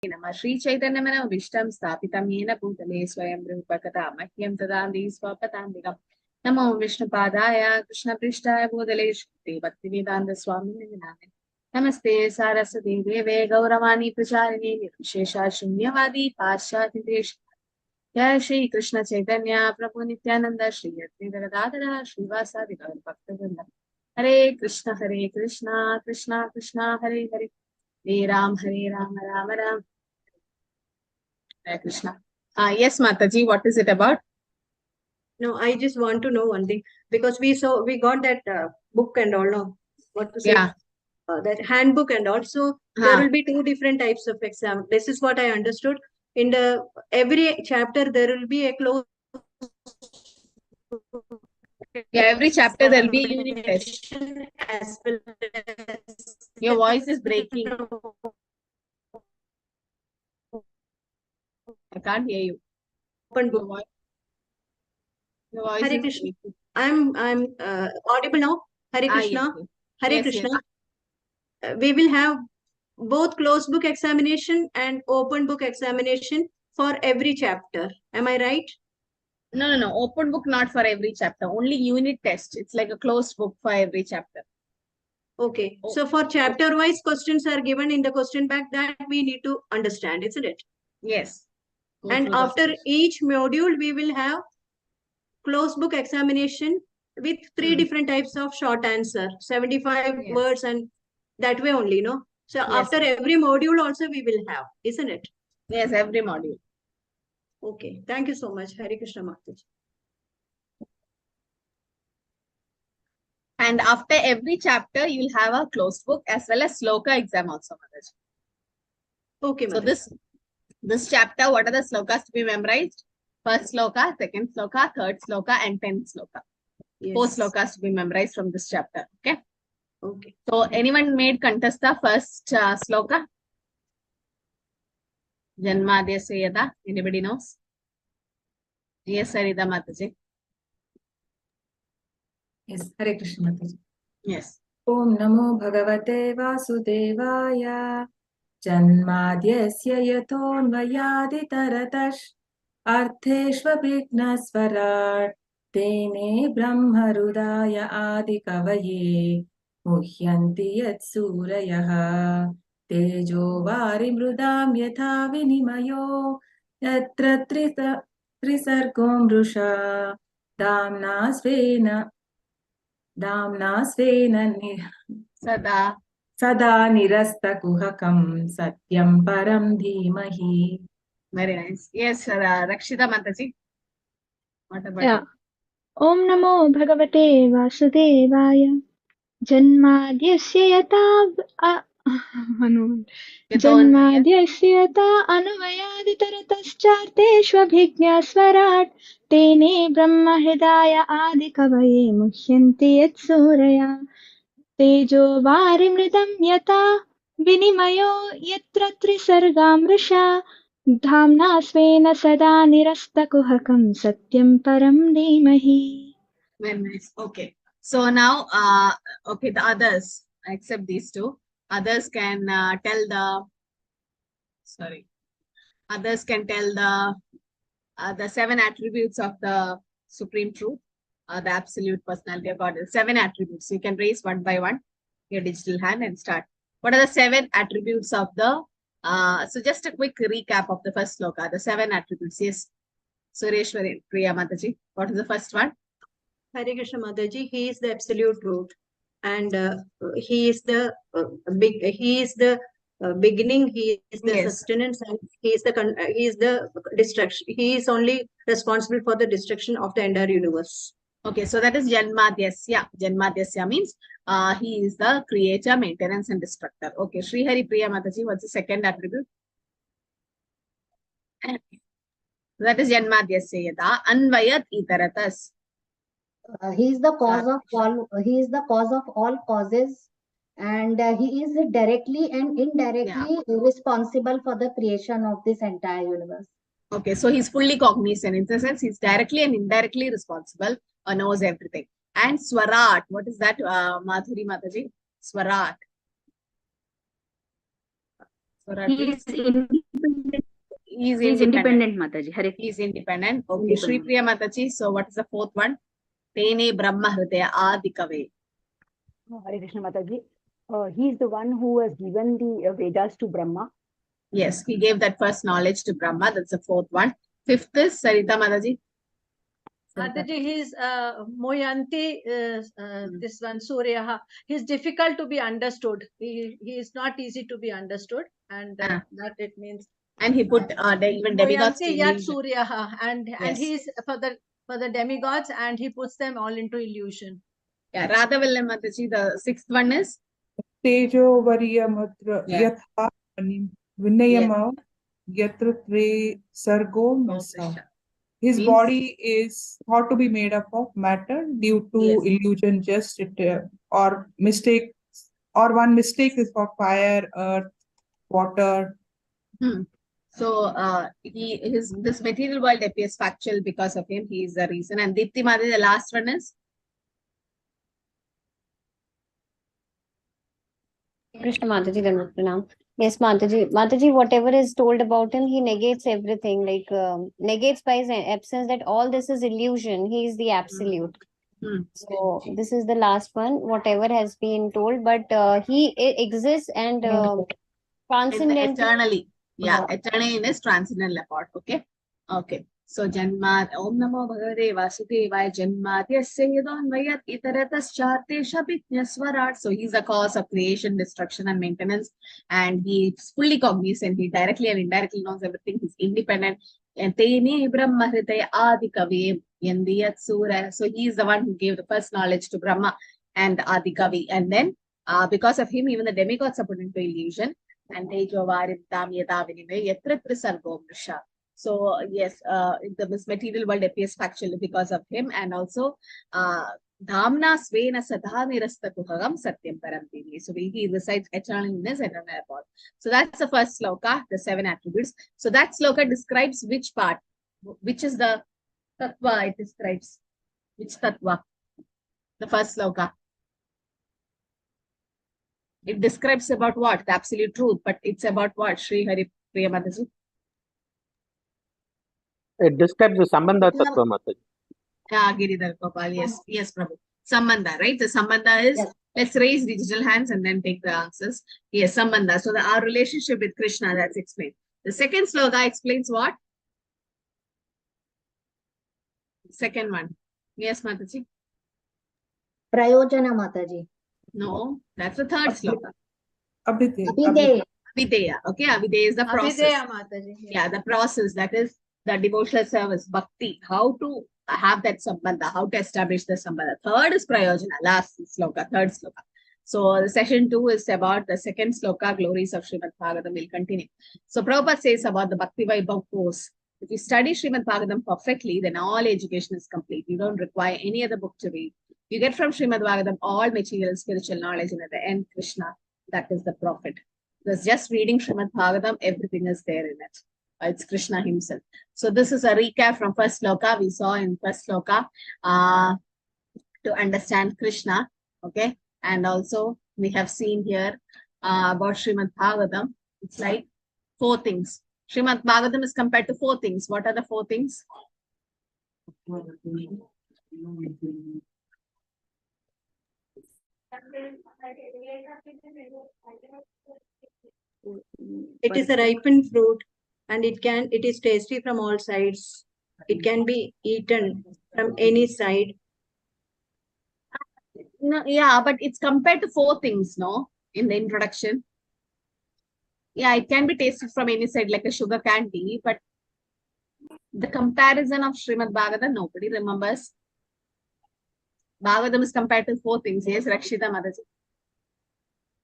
Namah Shri Chaitanya Mano Vishtam Stapitam Yena Bhutale Swayam Rupakata Mahyam Tadandi Swapatandikam Namo Vishnu Padaya Krishna Prishtaya Bhutale Shri Bhakti Vedanta Swami Namaste Namaste Saraswati Deve Gauravani Pracharini Nirvishesha Shunyavadi Pashyati Desh Jai Shri Krishna Chaitanya Prabhu Nityananda Shri Advaita Gadadhara Srivasadi Gaur Bhaktivinoda Hare Krishna Krishna Krishna Hare Hare Hare Ram Ram Ram Hare Krishna. Yes, Mataji, what is it about? No, I just want to know one thing, because we got that book and all, no, what to say, Yeah. that handbook and all. So there will be two different types of exam. This is what I understood. In every chapter there will be a close. Yeah, every chapter there will be a unit test. As well as your voice is breaking. I can't hear you. Open book. Your voice Hare Krishna. I'm audible now. Hare Krishna. Yes. Hare Krishna. Yes. We will have both closed book examination and open book examination for every chapter. Am I right? No. Open book not for every chapter. Only unit test. It's like a closed book for every chapter. Okay. So for chapter wise questions are given in the question bank that we need to understand, isn't it? Yes. And after each module, we will have closed book examination with three different types of short answer, 75 words, and that way only, no? So after every module also we will have, isn't it? Yes, every module. Okay. Thank you so much. Hare Krishna Mataji. And after every chapter, you'll have a closed book as well as sloka exam also, Mataji. Okay, Mataji. So this chapter, what are the slokas to be memorized? First sloka, second sloka, third sloka, and 10th sloka. Yes. 4 slokas to be memorized from this chapter. Okay. Okay. So anyone made Kantastha first sloka? Janmadhyasya yada. Anybody knows? Yes, Sarita Mataji. Yes, Hare Krishna Mataji. Yes. Om Namo Bhagavate Vasudevaya Janmadhyasya yatonvayadi taratash Artheshva Vignasvarat Tene Brahmarudaya Adi Kavaye Muhyanti Yat Surayaha Tejo Vari Mrudam Yatha Vinimayo Yatra Trisargom Rusha Damna Svena Sada Nirasta Kuhakam Satyam Param Dhimahi. Very nice. Yes, Rakshita Mataji. What about you? Om Namo Bhagavate Vasudevaya Janmadhyasya yata Janmadhyasya yata anuvayaditarataschaarteshvabhigyasvarat Tene Brahma Hridaya Adi Kavaye Muhyanti Yat Suraya Tejo Varimridam Yata Vinimayo Yatra Trisargamrisha Dhamna Svena Sada Nirastakuhakam Satyam Param Dhimahi. Very nice. Okay. So now, okay, the others, except these two, others can tell the, others can tell the 7 attributes of the Supreme Truth, the Absolute Personality of God. 7 attributes. You can raise one by one your digital hand and start. What are the 7 attributes of the, so just a quick recap of the first sloka, the 7 attributes. Yes. Sureshwari Priya Mataji, what is the first one? Hare Krishna Mataji, he is the absolute truth, and he is the beginning, he is the sustenance, and he is the destruction. He is only responsible for the destruction of the entire universe. Okay, so that is Janmadhyasya. Janmadhyasya means he is the creator, maintenance, and destructor. Okay, Sri Hari Priya Mataji, what's the second attribute? That is Janmadhyasya yada Anvayat Itaratas. He is the cause of all. He is the cause of all causes, and he is directly and indirectly responsible for the creation of this entire universe. Okay, so he's fully cognizant. In the sense, he's directly and indirectly responsible or knows everything. And Swarat, what is that, Madhuri Mataji? Swarat. He is He is He is independent. independent, Mataji. Hare He is independent. Okay, Independent. Shri Priya Mataji. So what is the fourth one? Tene Brahma Hridaya Adikave. Hare Krishna Mataji. He is the one who has given the Vedas to Brahma. Yes, he gave that first knowledge to Brahma. That's the fourth one. Fifth is Sarita Mataji. Mataji, he's Moyanti, this one, Surya. He's difficult to be understood. He is not easy to be understood. And that it means. And he put even demigods to Moyanti Yat illusion. Surya. And Yes. he's for the demigods, and he puts them all into illusion. Yeah, Radhavilla Mataji. The sixth one is Tejo Variya Matra Yeah. Yatha Vinayama Yatra Tre Sargo Masa. His Means- body is thought to be made up of matter due to Yes. illusion, just or mistake, or one mistake is for fire, earth, water. So this material world appears factual because of him. He is the reason. And Dipti Mataji, the last one is Krishna Mataji, Dandavat Pranam. Yes, Mataji. Mataji, whatever is told about him, he negates everything. Like negates by his absence that all this is illusion. He is the absolute. So this is the last one. Whatever has been told, but he exists and transcendent. Eternally. Yeah, eternally is transcendental apart. Okay. Okay. So Janmat Om Namo Bhagavate Vasudevaya Janmatyasya Yadonvayat Itarataschatte Shabitnyaswarat. So he's the cause of creation, destruction, and maintenance. And he's fully cognizant. He directly and indirectly knows everything. He's independent. And Tene Brahma Hridaya Adikavi Yandiyat Sura. So he's the one who gave the first knowledge to Brahma and Adikavi. And then because of him, even the demigods are put into illusion. And Tejo Varidam Yata Vinime Yatra Sargo Mrisha. So yes, this material world appears factual because of him, and also Dhamna Svena Sadha Nirastakuhagam Satyam Paramdini. So he resides eternally in his eternal abode. So that's the first sloka, the 7 attributes. So that sloka describes which part, which is the tattva it describes. Which tattva? The first sloka. It describes about what? The absolute truth, but it's about what? Shri Hari Priya Mataji. It describes the Sambandha Tattva, Mataji. Giridhar Gopal, yes, yes, Prabhu. Sambandha, right? The Sambandha is, let's raise digital hands and then take the answers. Yes, Sambandha. So our relationship with Krishna, that's explained. The second sloka explains what? Second one. Yes, Mataji. Prayojana Mataji. No, that's the third sloka. Abhideya. Avideya. Okay, Avideya is the process. Avideya Mataji. Yeah, the process, that is the devotional service, bhakti, how to have that sambandha, how to establish the sambandha. Third is prayojana, last sloka, third sloka. So the session 2 is about the second sloka, Glories of Shrimad Bhagavatam. Will continue. So Prabhupada says about the Bhakti Vaibav Course. If you study Shrimad Bhagavatam perfectly, then all education is complete. You don't require any other book to read. You get from Shrimad Bhagavatam all material spiritual knowledge, and at the end, Krishna, that is the prophet. Because just reading Shrimad Bhagavatam, everything is there in it. It's Krishna himself. So this is a recap from first sloka. We saw in first sloka to understand Krishna. Okay. And also we have seen here about Shrimad Bhagavatam. It's like 4 things. Shrimad Bhagavatam is compared to 4 things. What are the 4 things? It is a ripened fruit, and it is tasty from all sides. It can be eaten from any side. No, yeah, but it's compared to 4 things, no? In the introduction. Yeah, it can be tasted from any side like a sugar candy, but the comparison of Shrimad Bhagavatam, nobody remembers. Bhagavatam is compared to 4 things. Yes, Rakshita Mataji.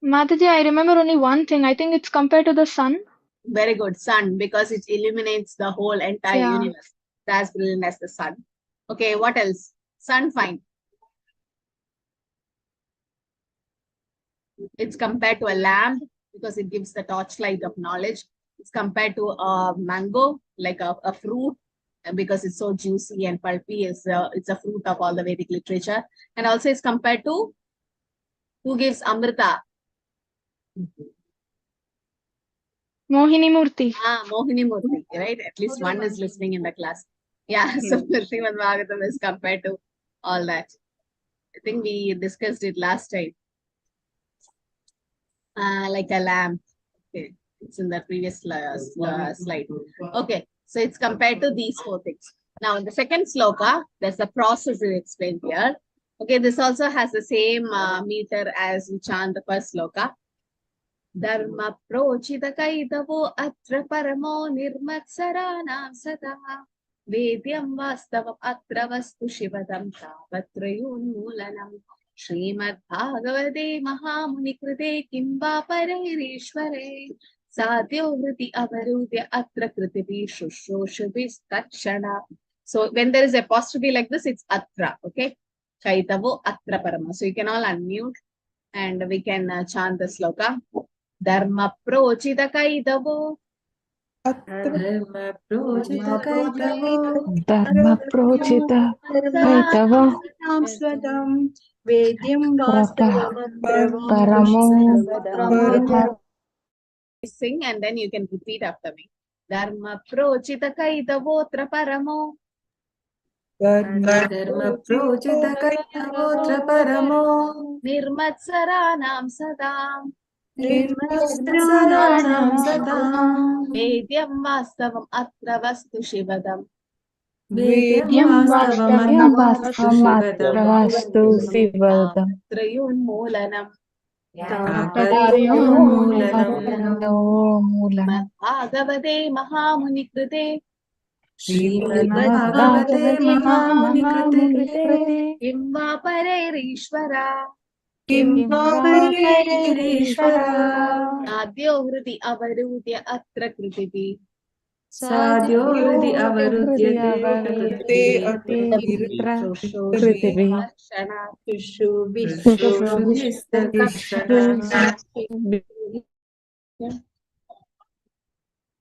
Mataji, I remember only one thing. I think it's compared to the sun. Very good, sun, because it illuminates the whole entire universe. That's brilliant as the sun. Okay, what else? Sun, fine. It's compared to a lamp because it gives the torchlight of knowledge. It's compared to a mango, like a fruit, because it's so juicy and pulpy. It's a fruit of all the Vedic literature. And also it's compared to who gives Amrita? Mohini Murti. Mohini Murti, right? At least one is listening in the class. Yeah, so Shrimad Bhagavatam is compared to all that. I think we discussed it last time. Like a lamp. Okay, it's in the previous slide. Okay, so it's compared to these four things. Now, in the second sloka, there's a process is explained here. Okay, this also has the same meter as we chant the first sloka. Dharma prochita kaitavo atra paramo nirmatsaranam sada vedyam vastavam atra vastu shivadam tapatrayun mulanam Shrimad Bhagavate Mahamuni Kimba Paririshware Sadhyo Vriti Avarudya Atra Kritivi Shushoshabis Takshana. So when there is apostrophe like this, it's Atra, okay? Kaitavo Atra Parama. So you can all unmute and we can chant the sloka. Dharma Prochita Kaitavo Dharma projita kaitavo Dharma Prochita Kaitava Vedyam Vastavam Sing and then you can repeat after me. Dharma Prochita Kaitavo Traparamo Dharma projita kaitavo traparamo Nirmatsaranam Sadam Nirmatsaranam sadam Vedyam Vastavam Atra Vastu Shivadam Vedyam vastavam atra Vastu Sivadam Trayun Mulanam Mulanam Bhagavate Mahamuni Shrimad Bhagavate Mahamuni Krite Kimva Paririshwara Kimvarishvara Sadhyo Vriti Avarudya Atra Kritivi Sadhyo Vriti Avarudyate Kritivi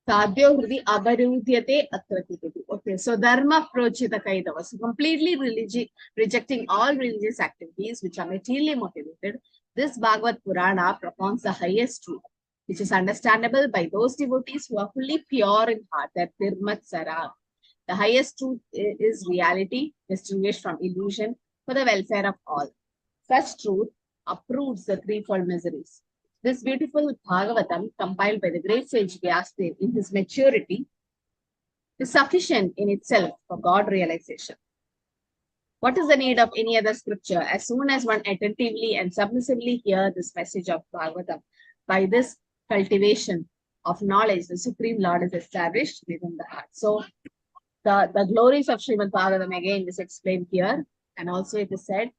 Sadhyo Hridi Abarudyate Atrakriti. Okay, so Dharma Prochita Kaitava. So completely rejecting all religious activities which are materially motivated, this Bhagavad Purana propounds the highest truth, which is understandable by those devotees who are fully pure in heart, that Nirmatsara. The highest truth is reality, distinguished from illusion, for the welfare of all. Such truth uproots the threefold miseries. This beautiful Bhagavatam, compiled by the great sage Vyasadeva in his maturity, is sufficient in itself for God realization. What is the need of any other scripture? As soon as one attentively and submissively hears this message of Bhagavatam, by this cultivation of knowledge, the Supreme Lord is established within the heart. So, the glories of Shrimad Bhagavatam again is explained here, and also it is said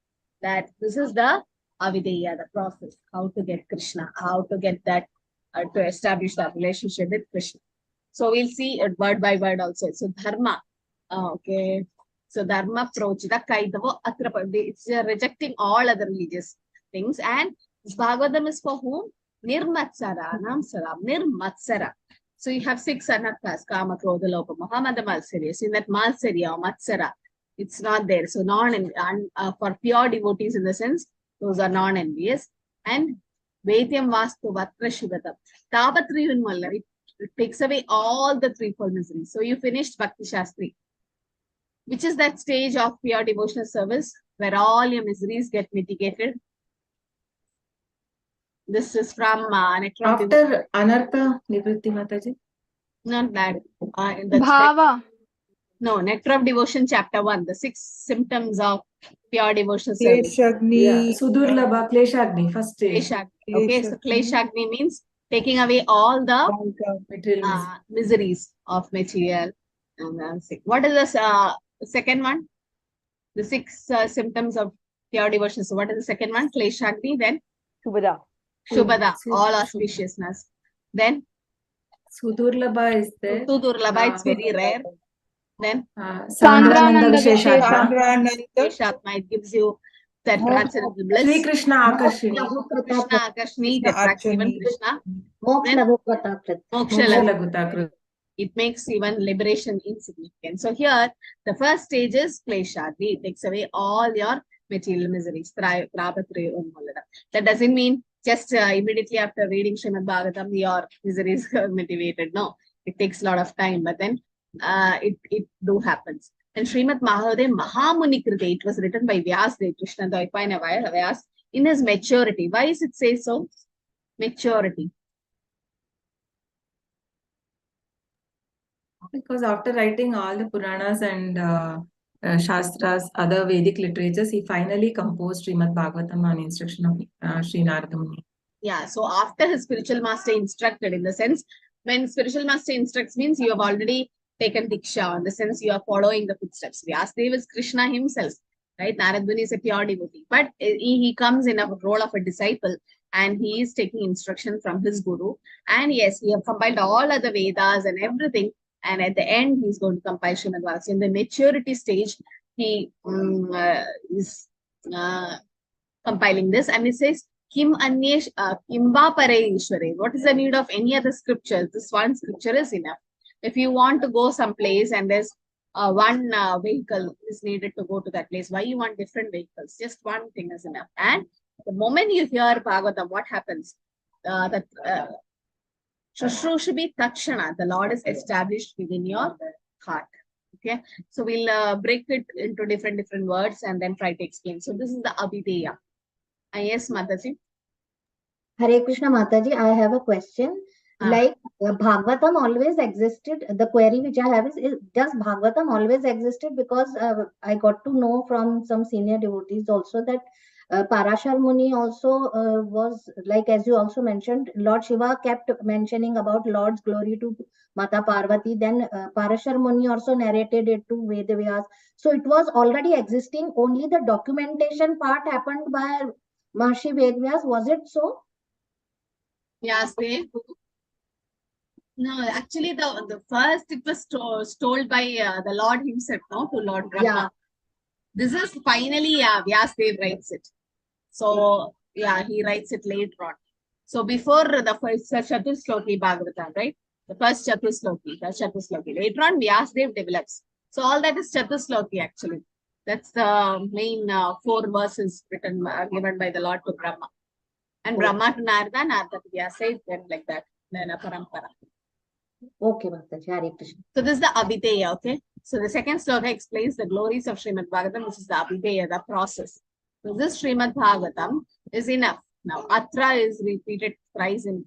that this is the Avideya, the process, how to get Krishna, how to get that, to establish that relationship with Krishna. So we'll see it word by word also. So Dharma, okay. So Dharma Prochita Kaitavo Atrapa. It's rejecting all other religious things. And this Bhagavatam is for whom? Nirmatsara, Nam Saram, Nirmatsara. So you have 6 anarthas, Kama, Krodha, Lopa, Mahamada, Malsarya. So in that Malsarya or Matsara, it's not there. So for pure devotees in the sense, those are non-envious. And Vedyam Vastu Vatra Shivatam. Tapatriyun Malla, it takes away all the threefold miseries. So you finished Bhakti Shastri, which is that stage of pure devotional service where all your miseries get mitigated. This is from After Anartha Nivritti Mataji? Not that. Bhava. No, Nectar of Devotion, chapter 1, the 6 symptoms of pure devotional service. Yeah, Sudurlabha, Kleshagni, first stage. Kleshagni. Okay, so Kleshagni means taking away all the miseries of material. What is the second one? The 6 symptoms of pure devotion. So what is the second one? Kleshagni, then? Shubhada. Shubhada, all auspiciousness. Then? Sudurlabha is there. Sudurlabha, it's very rare. Then? Sandrananda Visheshatma. Visheshatma, it gives you that transcendental bliss. Sri Krishna Akarshini. Krishna Akarshini, it attracts even Krishna. Moksha Then, it makes even liberation insignificant. So here, the first stage is Kleshagni. It takes away all your material miseries. That doesn't mean just immediately after reading Shrimad Bhagavatam, your miseries are motivated. No, it takes a lot of time, but then it do happens. And Srimad Mahade Mahamuni Krite, it was written by Vyasdev, Krishna Dvaipayana Vyas, in his maturity. Why is it say so? Maturity. Because after writing all the Puranas and Shastras, other Vedic literatures, he finally composed Srimad Bhagavatam on instruction of Sri Narada Muni. Yeah, so after his spiritual master instructed, in the sense, when spiritual master instructs means you have already taken Diksha, in the sense you are following the footsteps. Vyasdev is Krishna himself, right? Narada Muni is a pure devotee, but he comes in a role of a disciple and he is taking instruction from his guru. And yes, he have compiled all other Vedas and everything. And at the end, he's going to compile Srimad Bhagavatam. In the maturity stage, he is compiling this, and it says, Kim Anyesh Kimba Pare Ishware. What is the need of any other scripture? This one scripture is enough. If you want to go someplace and there's one vehicle is needed to go to that place, why you want different vehicles? Just one thing is enough. And the moment you hear Bhagavatam, what happens? Shushrushabhi Takshana, the Lord is established within your heart. Okay, so we'll break it into different words and then try to explain. So this is the Abhideya. Yes, Mataji. Hare Krishna Mataji, I have a question. Like Bhagavatam always existed. The query which I have is does Bhagavatam always existed? Because I got to know from some senior devotees also that Parashar Muni also was, like as you also mentioned, Lord Shiva kept mentioning about Lord's glory to Mata Parvati. Then Parashar Muni also narrated it to Vedavyas. So it was already existing. Only the documentation part happened by Maharishi Vedavyas. Was it so? Yes, no, actually the first it was told by the Lord himself, no, to Lord Brahma. Yeah. This is finally, Vyasadeva writes it. So, yeah, he writes it later on. So, before the first Chatusloki Bhagavatam, right? The first Chatusloki. Later on, Vyasadeva develops. So, all that is Chatusloki actually. That's the main 4 verses written, given by the Lord to Brahma. And Brahma to Narada, Narada to Vyasadeva, then like that. Then a parampara. Okay, Mataji, Hare Krishna. So this is the Abhideya, okay? So the second sloka explains the glories of Srimad Bhagavatam, which is the Abhideya, the process. So this Srimad Bhagavatam is enough. Now, Atra is repeated thrice in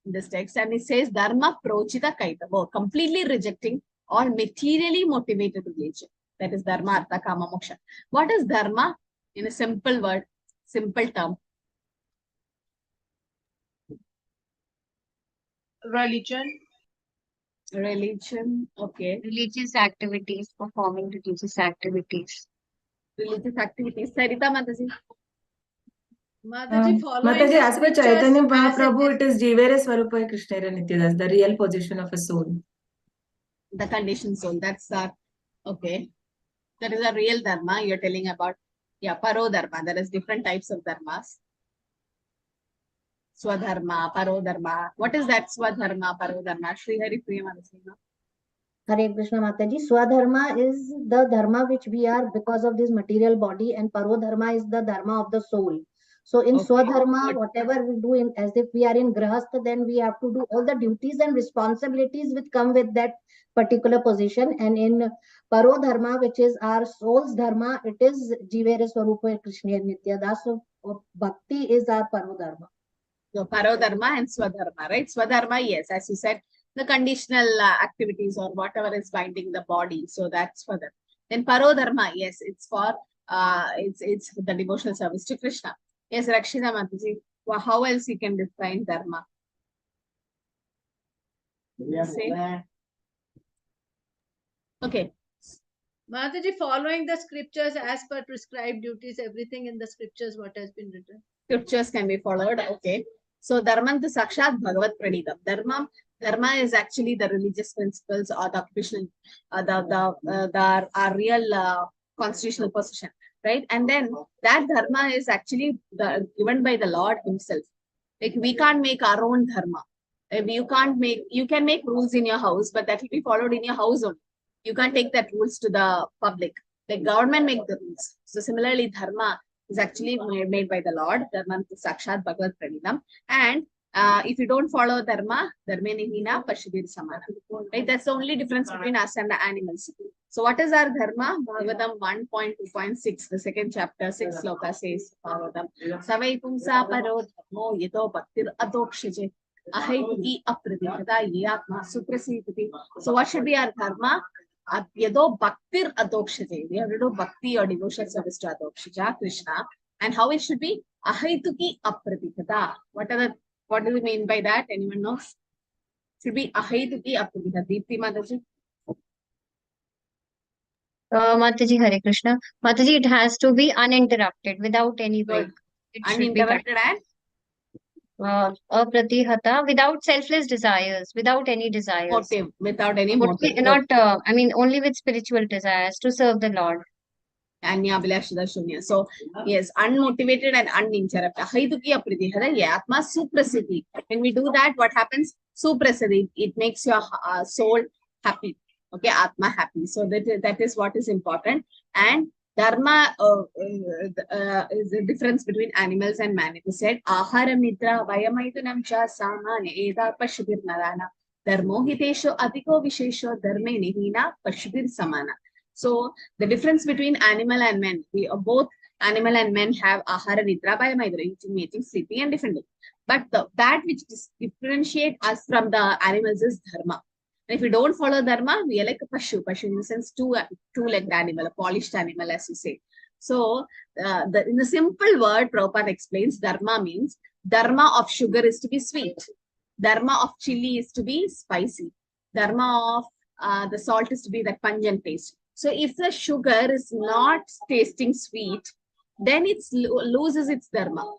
this text, and it says Dharma Prochita Kaitavo, completely rejecting all materially motivated religion. That is Dharma, Artha, Kama, Moksha. What is Dharma? In a simple word, simple term. Religion, okay. Religious activities, performing religious activities. Religious activities. Sarita Mataji. Mataji, as per Chaitanya Mahaprabhu, it is Jivere Swarupa Krishna Nityadas, the real position of a soul. The conditioned soul, that's that. Okay. That is a real dharma you're telling about. Yeah, paro dharma. There is different types of dharmas. Swadharma, paro dharma. What is that Swadharma, paro dharma? Shri Hari Priyamanasi. Hare Krishna Mataji. Swadharma is the dharma which we are because of this material body, and paro dharma is the dharma of the soul. So in Swadharma, whatever we do, as if we are in Grahastha, then we have to do all the duties and responsibilities which come with that particular position. And in Paro Dharma, which is our soul's dharma, it is Jivere Swarupa Krishna Nityadas. So Bhakti is our Paro Dharma. So Paro Dharma and Swadharma, right? Swadharma, yes, as you said, the conditional activities or whatever is binding the body. So that's for them. Then Paro Dharma, yes, it's for it's the devotional service to Krishna. Yes, Rakshita Mataji, well, how else you can define dharma? Okay. Mataji, following the scriptures as per prescribed duties, everything in the scriptures, what has been written. Scriptures can be followed. Okay. So Dharmanta Sakshat Bhagavat Pranitam. Dharma is actually the religious principles or the occupational, our real constitutional position. Right, and then that dharma is actually given by the Lord himself. Like we can't make our own dharma. You can make rules in your house, but that will be followed in your house only. You can't take that rules to the public. The government make the rules. So similarly, dharma is actually made by the Lord. Dharma Sakshat Bhagavad Pranidam. And if you don't follow dharma, dharmenihina pashubir samana. Right? That's the only difference between us and the animals. So what is our dharma? Bhagavatam 1.2.6, the second chapter, 6 sloka says Bhagavatam. Savai pumsa paro dharmo yeto bhaktir adokshaje. Ahaituki apradikata yatma suprasitati. So what should be our dharma? Yedo bhaktir adokshaje. We have to do bhakti or devotion service to adokshaja, Krishna. And how it should be? Ahaituki apradikata. What do we mean by that? Anyone knows? Should be ahaituki apradikata. Deepti Mataji. Mataji, Hare Krishna. Mataji, it has to be uninterrupted without any break. It should be Uninterrupted and apratihata, without selfless desires, without any desires. motive, without any Only, motive. not, I mean, only with spiritual desires to serve the Lord. Anya Bilashada Shunya. So, yes, unmotivated and uninterrupted. Ahaituki apradihata yatma suprasiddhi. When we do that, what happens? Suprasiddhi. It makes your soul happy. Okay, Atma happy. So that is what is important. And dharma is the difference between animals and man. It is said, Ahara mitra vayamaitunam cha samane eda pashubir narana. Dharmo hitesho adhiko vishesho dharme nihina pashubir samana. So the difference between animal and men, we are both animal and men have ahara nidra vayamaitra, eating, sleeping, and different. But that which differentiate us from the animals is dharma. And if we don't follow dharma, we are like a pashu in the sense two-legged animal, a polished animal, as you say. So in the simple word, Prabhupada explains, dharma means dharma of sugar is to be sweet. Dharma of chili is to be spicy. Dharma of the salt is to be that pungent taste. So if the sugar is not tasting sweet, then it loses its dharma.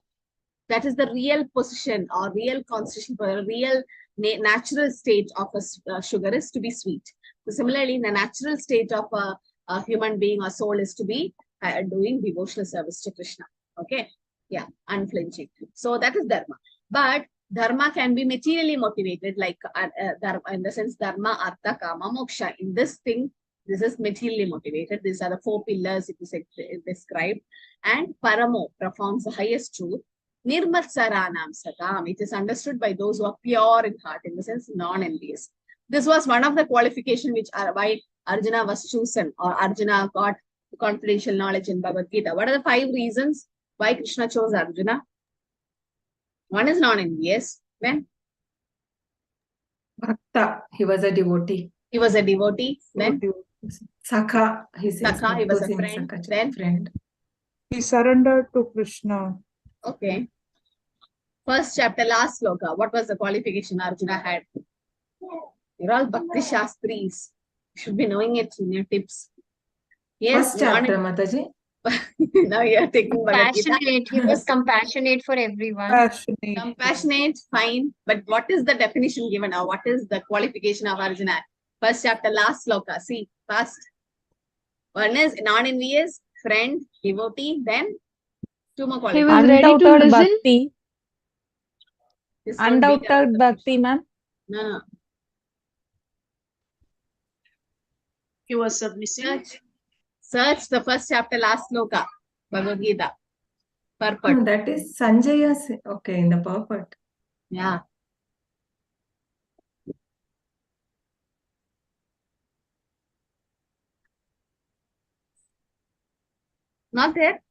That is the real position or real constitution for a real natural state of a sugar is to be sweet. So similarly, the natural state of a human being or soul is to be doing devotional service to Krishna. Okay, yeah, unflinching. So that is dharma. But dharma can be materially motivated, like dharma, in the sense dharma, artha, kama, moksha. In this thing, this is materially motivated. These are the 4 pillars it is described. And paramo, performs the highest truth. Nirmatsaranam satam. It is understood by those who are pure in heart, in the sense non-envious. This was one of the qualifications which are why Arjuna was chosen, or Arjuna got confidential knowledge in Bhagavad Gita. What are the 5 reasons why Krishna chose Arjuna? One is non-envious. Then Bhakta, he was a devotee. He was a devotee. Then Sakha, he says. Sakha, he was a friend. Sakha, Then friend. He surrendered to Krishna. Okay. First chapter, last sloka. What was the qualification Arjuna had? You're all Bhakti Shastris. You should be knowing it in your tips. Yes. First chapter, Mataji. Now you are taking Bhagavad Gita. Compassionate. He was compassionate for everyone. Passionate. Compassionate, fine. But what is the definition given now? What is the qualification of Arjuna? First chapter, last sloka. See, first. One is non-envious, friend, devotee. Then 2 more He qualifications. was ready to Undoubted listen. bhakti. This won't be Undoubted bhakti, ma'am. No. He was submissive. Search the first chapter, last sloka. Bhagavad Gita. Purport. No, that is Sanjaya's. Okay, in the purport. Yeah. Not there?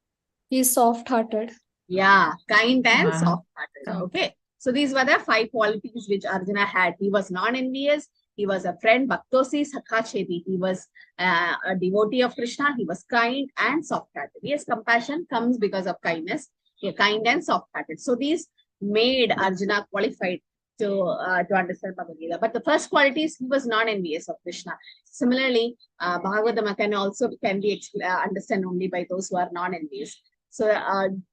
He's soft-hearted. Yeah, kind and Wow. soft-hearted. Okay. So these were the 5 qualities which Arjuna had. He was non-envious. He was a friend. Bhaktosi Sakhacheti. He was a devotee of Krishna. He was kind and soft-hearted. Yes, compassion comes because of kindness. Yeah, kind and soft-hearted. So these made Arjuna qualified to understand Bhagavad Gita. But the first quality is he was non-envious of Krishna. Similarly, Bhagavatam can be understood only by those who are non-envious. So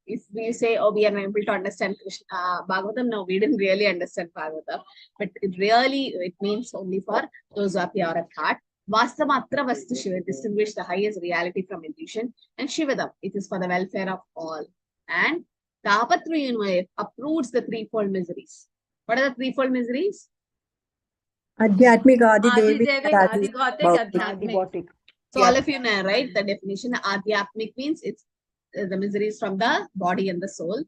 if we say, oh, we are able to understand Krishna, Bhagavatam, no, we didn't really understand Bhagavatam. But it means only for those who are pure at heart. Vastamatra Vastu Shiva, distinguish the highest reality from illusion. And Shivadam, it is for the welfare of all. And Tapatriyunvaya uproots the 3-fold miseries. What are the 3-fold miseries? Adhyatmik, Adi Adi Devi, Devik, Adi Adi Gautik, Bhautik. Adhyatmik. So all of you know, right? The definition Adhyatmik means it's the miseries from the body and the soul,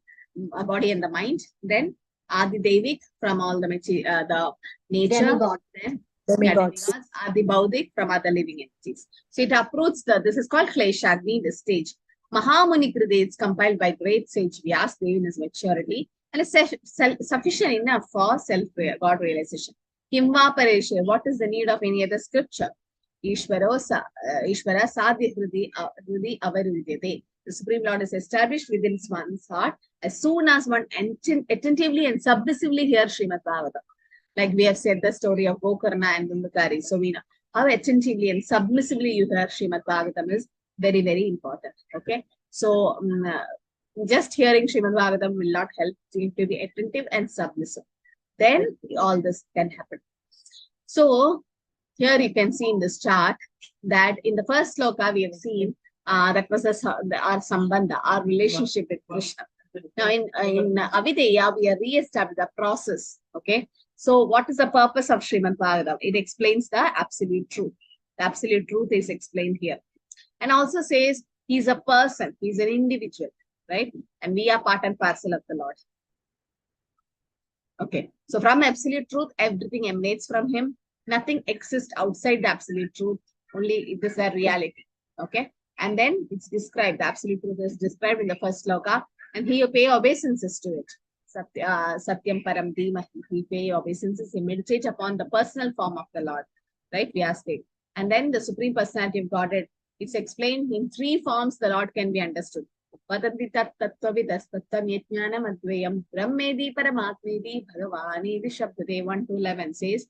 body and the mind. Then Adi Devik from all the nature. Demigod. Then Demigods. demigods. Adi Baudik from other living entities. So it uproots this is called Kleshagni, this stage. Mahamuni Kride, it's compiled by great sage Vyasdev in his maturity and is sufficient enough for God realization. Kimva Pareshe, what is the need of any other scripture? Ishvara Sadhya Hridi Avarudyate. The Supreme Lord is established within one's heart as soon as one attentively and submissively hears Shrimad Bhagavatam. Like we have said the story of Gokarna and Dundukari. So we know how attentively and submissively you hear Shrimad Bhagavatam is very, very important. Okay. So just hearing Shrimad Bhagavatam will not help you to be attentive and submissive. Then all this can happen. So here you can see in this chart that in the first sloka we have seen that was our sambandha, our relationship with Krishna. Now in Avideya we are re-established the process. Okay. So what is the purpose of Shrimad Bhagavatam? It explains the absolute truth. The absolute truth is explained here. And also says he's a person, he's an individual, right? And we are part and parcel of the Lord. Okay. So from absolute truth, everything emanates from him. Nothing exists outside the absolute truth. Only this is a reality. Okay. And then it's described, the absolute truth is described in the first sloka, and he pay obeisances to it. Satyam Param Dhimahi. He pay obeisances, he meditates upon the personal form of the Lord, right? Vyasdev. And then the Supreme Personality of Godhead, it's explained in 3 forms the Lord can be understood. Vadanti tat tattvavidas tattam yajnanam advayam brahmedi paramatmedi bhagavani vishabdade 1-11 says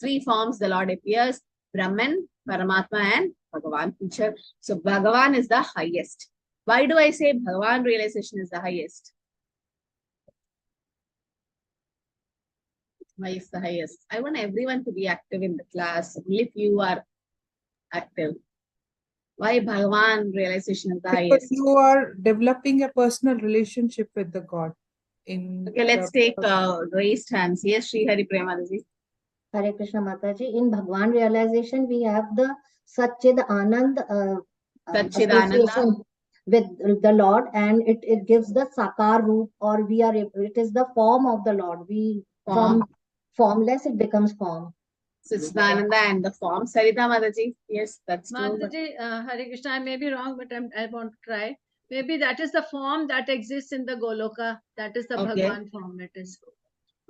3 forms the Lord appears: Brahman, Paramatma and Bhagavan feature. So Bhagavan is the highest. Why do I say Bhagavan realization is the highest? Why is the highest? I want everyone to be active in the class. Only if you are active. Why Bhagavan realization is the Because highest? you are developing a personal relationship with the God. Okay, let's take raised hands. Yes, Sri Hari Premadaji. Hare Krishna Mataji. In Bhagwan realization, we have the Satchid Anand association with the Lord, and it gives the Sakar Roop, or it is the form of the Lord. From formless, it becomes form. Siddhananda and the form. Sarita Mataji. Yes, that's true. Mataji, Hare Krishna, I may be wrong, but I want to try. Maybe that is the form that exists in the Goloka. That is the Bhagwan form. It is.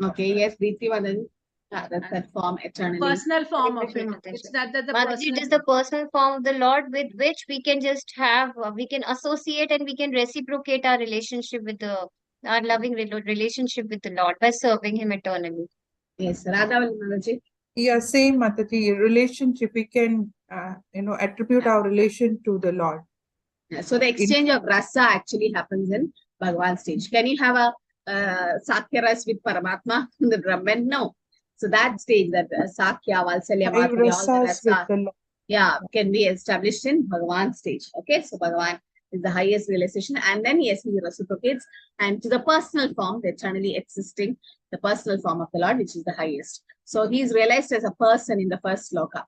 Okay, yes, Deepti Mataji. That's that form eternally. Personal form of it. It's that the Mataji, it is the personal form of the Lord with which we can just have, we can associate and we can reciprocate our relationship with our loving relationship with the Lord by serving him eternally. Yes, Radhavali Mataji. Yeah, same Mataji. Relationship, we can, attribute our relation to the Lord. Yeah, so the exchange of rasa actually happens in Bhagavan stage. Can you have a Sakya ras with Paramatma, the Brahman? No. So that stage, that Sakya, Valsalya, Madhurya, all the rasa, yeah, can be established in Bhagavan stage. Okay, so Bhagavan is the highest realization, and then yes, he reciprocates, and to the personal form, the eternally existing, the personal form of the Lord, which is the highest. So he is realized as a person in the first sloka.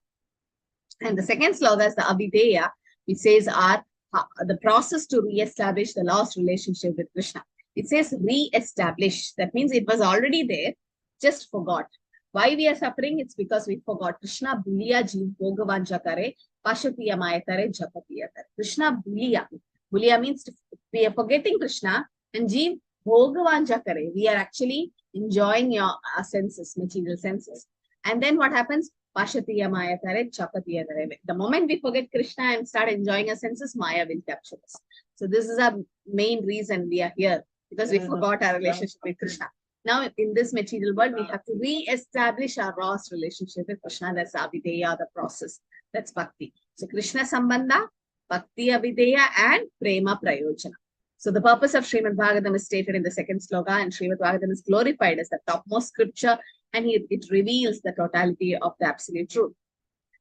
And the second sloka is the Avideya, which says the process to re-establish the lost relationship with Krishna. It says re-establish. That means it was already there, just forgot. Why we are suffering? It's because we forgot. Krishna Buliya Jeev Bhagavanja Kare, Pashatiya Maya Kare, Japatiya Kare. Krishna Buliya. Buliya means we are forgetting Krishna, and Jeev Bhagavanja Kare. We are actually enjoying your senses, material senses. And then what happens? Pashatiya Maya Kare, Japatiya Kare. The moment we forget Krishna and start enjoying our senses, Maya will capture us. So this is our main reason we are here, because we forgot our relationship with Krishna. Now, in this material world, we have to re-establish our lost relationship with Krishna. That's Avideya, the process. That's Bhakti. So, Krishna Sambandha, Bhakti Avideya, and Prema Prayojana. So, the purpose of Shrimad Bhagavatam is stated in the second sloka, and Shrimad Bhagavatam is glorified as the topmost scripture, and it reveals the totality of the absolute truth.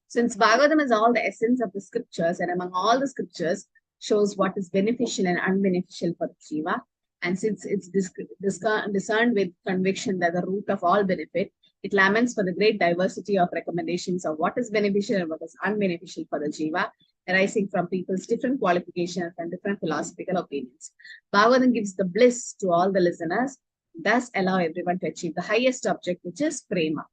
Since Bhagavatam is all the essence of the scriptures, and among all the scriptures, shows what is beneficial and unbeneficial for the Jiva. And since it's discerned with conviction that the root of all benefit, it laments for the great diversity of recommendations of what is beneficial and what is unbeneficial for the Jiva. arising from people's different qualifications and different philosophical opinions. Bhagavatam gives the bliss to all the listeners, thus allow everyone to achieve the highest object, which is prema.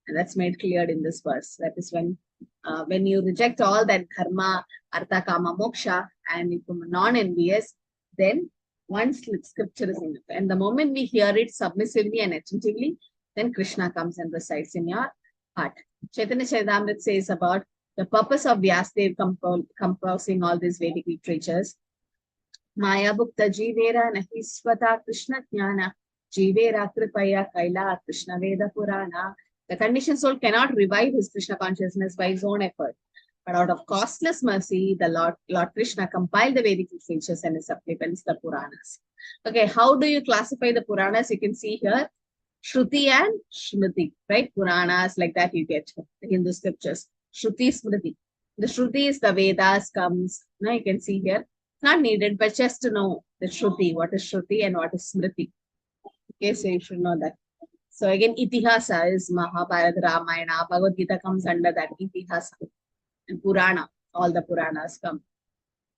And that's made clear in this verse. That is when you reject all that dharma, artha, kama, moksha, and you become non-envious, then one scripture is enough. And the moment we hear it submissively and attentively, then Krishna comes and resides in your heart. Chaitanya Charitamrita says about the purpose of Vyasadeva composing all these Vedic literatures. Maya bhukta jivera nahi swata Krishna jnana, jivera kripaya kaila Krishna Veda Purana. The conditioned soul cannot revive his Krishna consciousness by his own effort. But out of costless mercy, the Lord Krishna compiled the Vedic literatures and his supplements, the Puranas. Okay, how do you classify the Puranas? You can see here, Shruti and Smriti, right? Puranas, like that you get in Hindu scriptures. Shruti, Smriti. The Shruti is the Vedas comes. Now you can see here. It's not needed, but just to know the Shruti, what is Shruti and what is Smriti. Okay, so you should know that. So again, Itihasa is Mahabharata, Ramayana, Bhagavad Gita comes under that Itihasa. And Purana, all the Puranas come.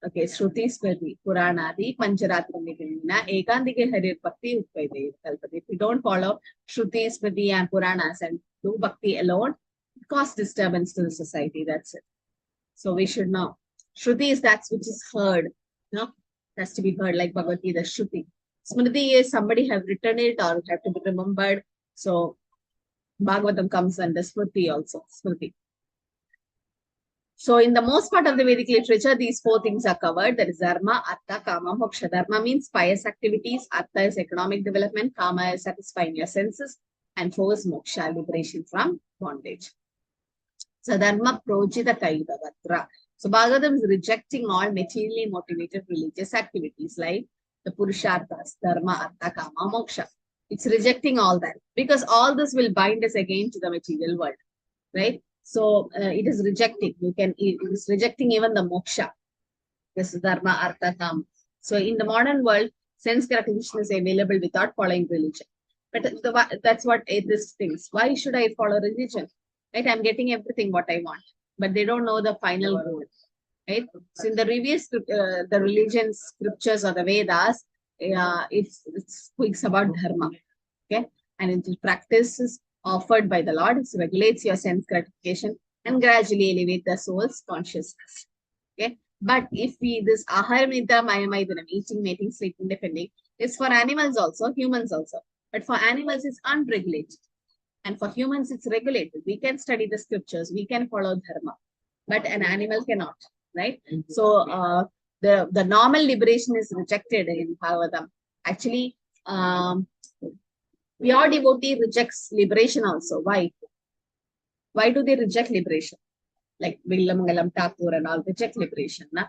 Okay, Shruti, Smriti, Purana, the Pancharatri Nikalina, Ekandike Harir Bhakti Utpaide Kalpade. If we don't follow Shruti, Smriti, and Puranas and do Bhakti alone, it causes disturbance to the society. That's it. So we should know. Shruti is that which is heard. No? It has to be heard, like Bhagavad Gita, Shruti. Smriti is somebody have written it or have to be remembered. So Bhagavatam comes under Smriti also. Smriti. So in the most part of the Vedic literature, these four things are covered. That is dharma, artha, kama, moksha. Dharma means pious activities. Artha is economic development. Kama is satisfying your senses. And four is moksha, liberation from bondage. So dharma projita kaiva vatra. So Bhagavatam is rejecting all materially motivated religious activities like the purusharthas, dharma, artha, kama, moksha. It's rejecting all that because all this will bind us again to the material world, right? So it is rejecting. It is rejecting even the moksha. This is dharma, artha, kama. So in the modern world, sense gratification is available without following religion. But that's what atheists thinks. Why should I follow religion? Right? I'm getting everything what I want, but they don't know the final goal. Right? So in the previous the religion scriptures or the Vedas, it speaks about dharma. Okay, and in practices offered by the Lord, it regulates your sense gratification and gradually elevate the soul's consciousness. Okay, but if this aharamita mayamaidanam, eating, mating, sleeping, defending, is for animals also, humans also. But for animals, it's unregulated. And for humans, it's regulated. We can study the scriptures, we can follow dharma, but an animal cannot, right? So the normal liberation is rejected in Bhagavatam. Actually, pure devotee rejects liberation also. Why? Why do they reject liberation? Like Villamangalam, Thakur and all reject liberation. Na?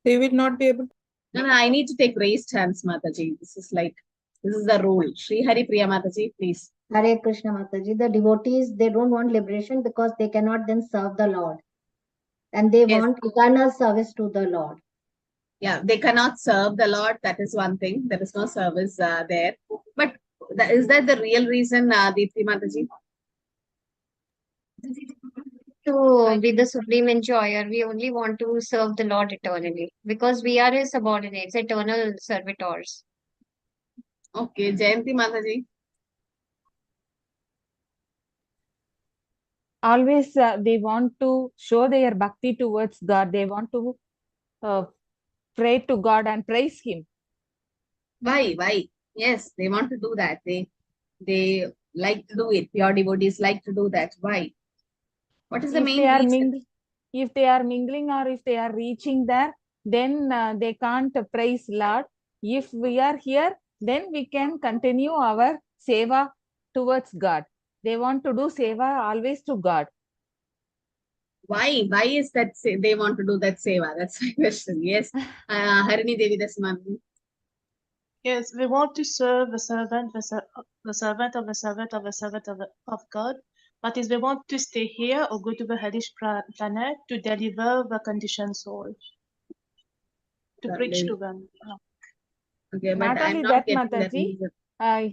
They will not be able to. No, I need to take raised hands, Mataji. This is the rule. Sri Hari Priya Mataji, please. Hare Krishna Mataji. The devotees, they don't want liberation because they cannot then serve the Lord. And they want eternal service to the Lord. Yeah, they cannot serve the Lord. That is one thing. There is no service there. But is that the real reason, Deepthi Mataji? To be the supreme enjoyer, we only want to serve the Lord eternally because we are his subordinates, eternal servitors. Okay, Jayanti Mataji. Always they want to show their bhakti towards God. They want to pray to God and praise Him. Why? Yes, they want to do that. They like to do it. Pure devotees like to do that. Why? What is the main reason? If they are mingling or if they are reaching there, then they can't praise Lord. If we are here, then we can continue our seva towards God. They want to do seva always to God. Why? Why is that they want to do that seva? That's my question. Yes. Harini Devi Dasman. Yes, we want to serve the servant of the servant of the servant of the servant of God. That is, we want to stay here or go to the hellish planet to deliver the conditioned souls, to preach to them. Okay, but not I'm only not that, getting Mataji, that.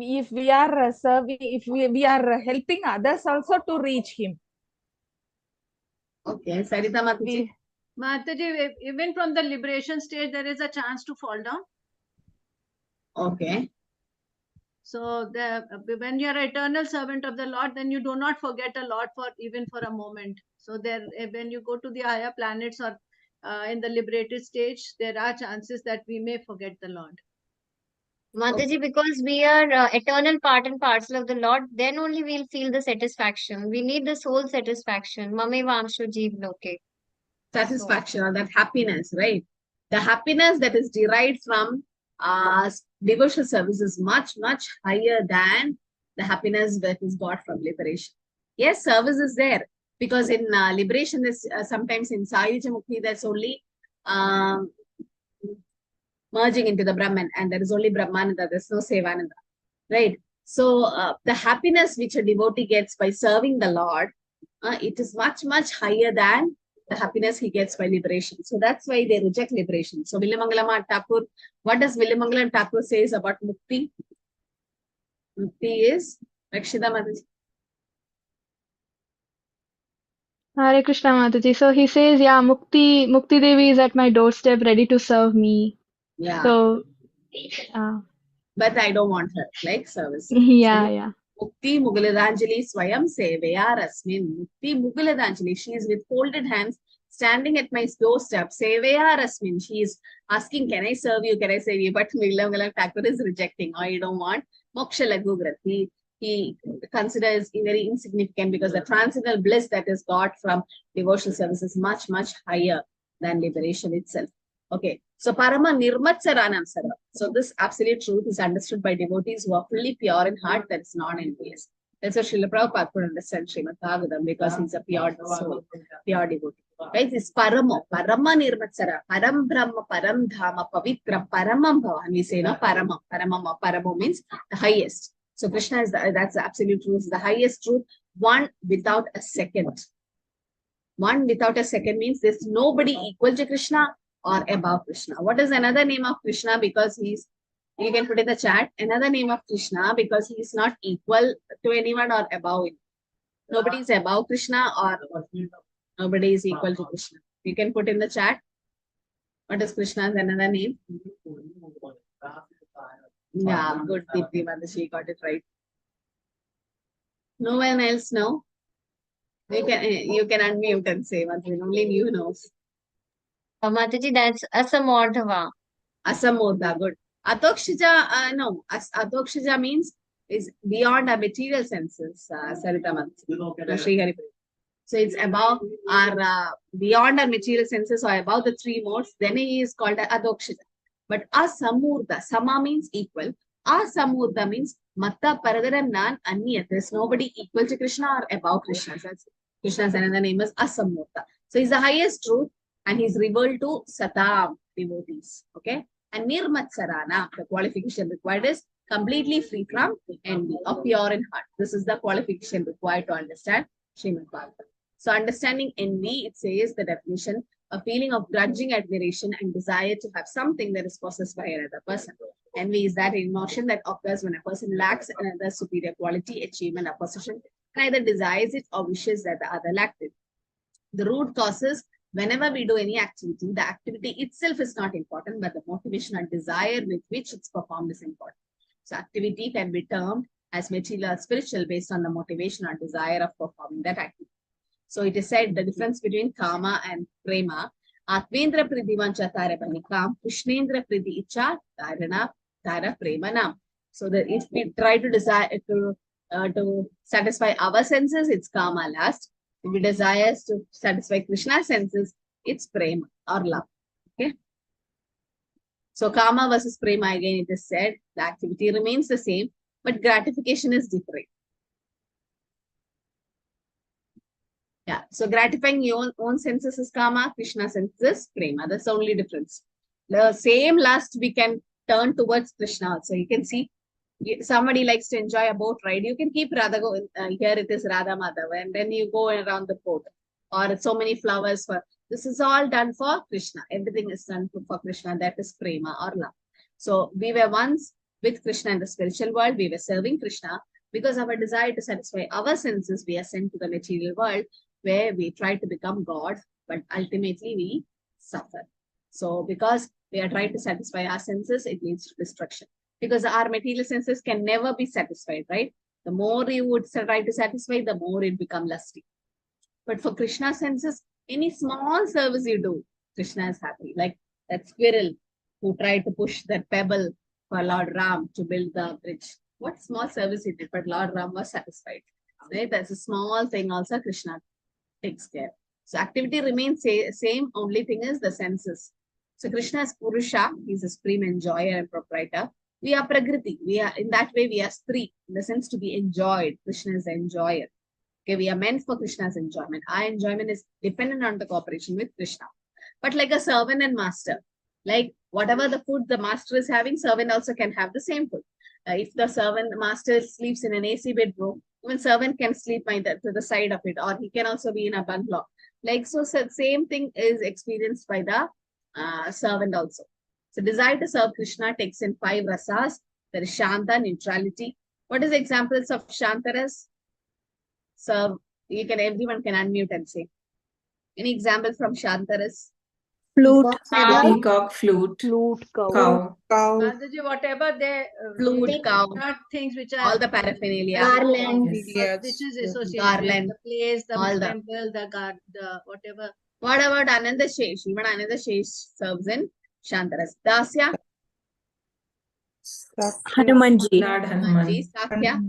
if we are serving, if we are helping others also to reach Him. Okay, Sarita Mataji. Mataji, even from the liberation stage, there is a chance to fall down. Okay. So when you are eternal servant of the Lord, then you do not forget the Lord for even for a moment. So there, when you go to the higher planets or in the liberated stage, there are chances that we may forget the Lord. Mataji, because we are eternal part and parcel of the Lord, then only we'll feel the satisfaction. We need the soul satisfaction. Mame vamsho jeev loke. Satisfaction or that happiness, right? The happiness that is derived from devotional service is much, much higher than the happiness that is got from liberation. Yes, service is there because in liberation, there's sometimes in Sayuja Mukti, there's only merging into the Brahman, and there is only Brahmananda, there's no Sevananda, right? So the happiness which a devotee gets by serving the Lord, it is much, much higher than the happiness he gets by liberation. So that's why they reject liberation. So Villamangalama Thakur, what does Villamangalam Thakur says about Mukti? Mukti is Rakshita Mataji. Hare Krishna Mataji. So he says, yeah, Mukti Devi is at my doorstep ready to serve me. Yeah. So, but I don't want her, like service. yeah, So, yeah. Mukti Mugaladanjali Swayam Seveya Rasmin. Mukti Mugaladanjali. She is with folded hands standing at my doorstep. Seveya Rasmin. She is asking, can I serve you? Can I serve you? But Villamangalam Thakur is rejecting. I don't want. Moksha Lagugrat. He considers it very insignificant because the transcendental bliss that is got from devotional service is much, much higher than liberation itself. Okay, so Parama Nirmatsaranam Sarva. So this absolute truth is understood by devotees who are fully pure in heart, that is non-envious. That's what Srila Prabhupada could understand Srimad Bhagavatam because he's a pure soul, pure devotee. Right? This Parama Nirmatsara, Param Brahma, Param Dhama, Pavitra, Paramam Bhava. And we say no Parama. Paramo means the highest. So Krishna is that's the absolute truth, the highest truth, one without a second. One without a second means there's nobody equal to Krishna or above Krishna. What is another name of Krishna? Because you can put in the chat, another name of Krishna because he is not equal to anyone or above him. Nobody is above Krishna or nobody is equal to Krishna. You can put in the chat. What is Krishna's another name? Yeah, good, Deepti Mataji got it right. No one else know? You can unmute and say one thing. Only you knows. Mataji, that's Asamordhava. Asamordha, good. Atokshija, no. Atokshija means is beyond our material senses. Sarita Mataji. So it's above our beyond our material senses or above the three modes. Then he is called Adokshija. But Asamurdha, Sama means equal. Asamurdha means Matta Paradaram Nan Anyat. There's nobody equal to Krishna or above Krishna. So Krishna's another name is Asamurdha. So he's the highest truth and he's revealed to Satam devotees. Okay. And Nirmatsarana, the qualification required is completely free from envy or pure in heart. This is the qualification required to understand Shrimad Bhagavatam. So understanding envy, it says the definition, a feeling of grudging admiration and desire to have something that is possessed by another person. Envy is that emotion that occurs when a person lacks another superior quality, achievement, or possession, and either desires it or wishes that the other lacked it. The root causes, whenever we do any activity, the activity itself is not important, but the motivation and desire with which it's performed is important. So activity can be termed as material or spiritual based on the motivation or desire of performing that activity. So it is said the difference between kama and prema. Atmendra priti vancha tara banikam, Krishnendra priti icha tarana tara premanam. So that if we try to desire to satisfy our senses, it's kama last. If we desire to satisfy Krishna's senses, it's prema or love. Okay. So kama versus prema, again it is said the activity remains the same, but gratification is different. Yeah, so gratifying your own senses is kama, Krishna's senses is prema. That's the only difference. The same lust we can turn towards Krishna. So you can see somebody likes to enjoy a boat ride. You can keep Radha go. Here it is Radha Madhava, and then you go around the boat. Or so many flowers for. This is all done for Krishna. Everything is done for Krishna. That is prema or love. So we were once with Krishna in the spiritual world. We were serving Krishna. Because of our desire to satisfy our senses, we are sent to the material world, where we try to become God but ultimately we suffer. So because we are trying to satisfy our senses, it leads to destruction. Because our material senses can never be satisfied, right? The more you would try to satisfy, the more it becomes lusty. But for Krishna senses, any small service you do, Krishna is happy. Like that squirrel who tried to push that pebble for Lord Ram to build the bridge. What small service he did, but Lord Ram was satisfied. Right? That's a small thing also Krishna takes care. So activity remains same, only thing is the senses. So Krishna is Purusha, he's a supreme enjoyer and proprietor. We are Prakriti, we are in that way we are Stri, in the sense to be enjoyed. Krishna is the enjoyer. Okay, we are meant for Krishna's enjoyment. Our enjoyment is dependent on the cooperation with Krishna. But like a servant and master, like whatever the food the master is having, servant also can have the same food. If the servant master sleeps in an AC bedroom, even servant can sleep to the side of it, or he can also be in a bungalow. Like so, same thing is experienced by the servant also. So desire to serve Krishna takes in 5 rasas. There is Shanta, neutrality. What is the examples of Shanta ras? So everyone can unmute and say. Any example from Shanta ras? Flute. Peacock, flute, cow. Mataji, whatever they Flute, cow, not things which are all the paraphernalia, Garland. which is associated garland, the place, the all the temple, the whatever. What about Ananda Shesh? Even Ananda Shesh serves in Shantaras. Dasya? Hanumanji. Lord Hanuman. Sakya?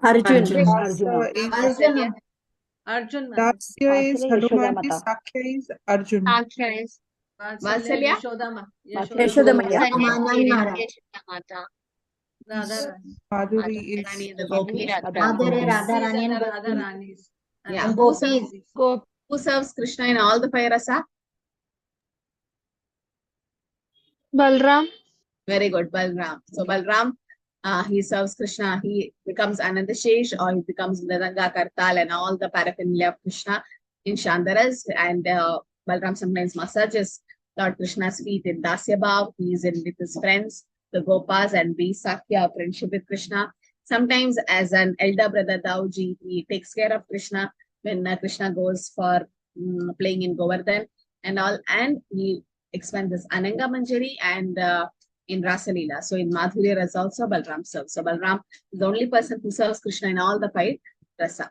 Arjun. Arjuna. Arjun. Dasya is Vatsalya Hanumanji, Yashodamata. Sakya is Arjun. Vatsalya? Ramanand. Madhuri is Radharani and the Gopis. Madhuri, Radharani and Gopis. Radharani's. Yeah. And Gopis. Who serves Krishna in all the 5 rasa? Balram. Very good, Balram. So Balram, he serves Krishna. He becomes Ananda Shesh, or he becomes Mridanga, Kartal, and all the paraphernalia of Krishna in Shantaras. And Balram sometimes massages Lord Krishna's feet in Dasya Bhav. He is in with his friends, the Gopas, and be Sakya, friendship with Krishna. Sometimes as an elder brother Dauji, he takes care of Krishna when Krishna goes for playing in Govardhan and all. And he expands this Ananga Manjari and in Rasalila. So in Madhurya Rasa also Balram serves. So Balram is the only person who serves Krishna in all the 5 rasa.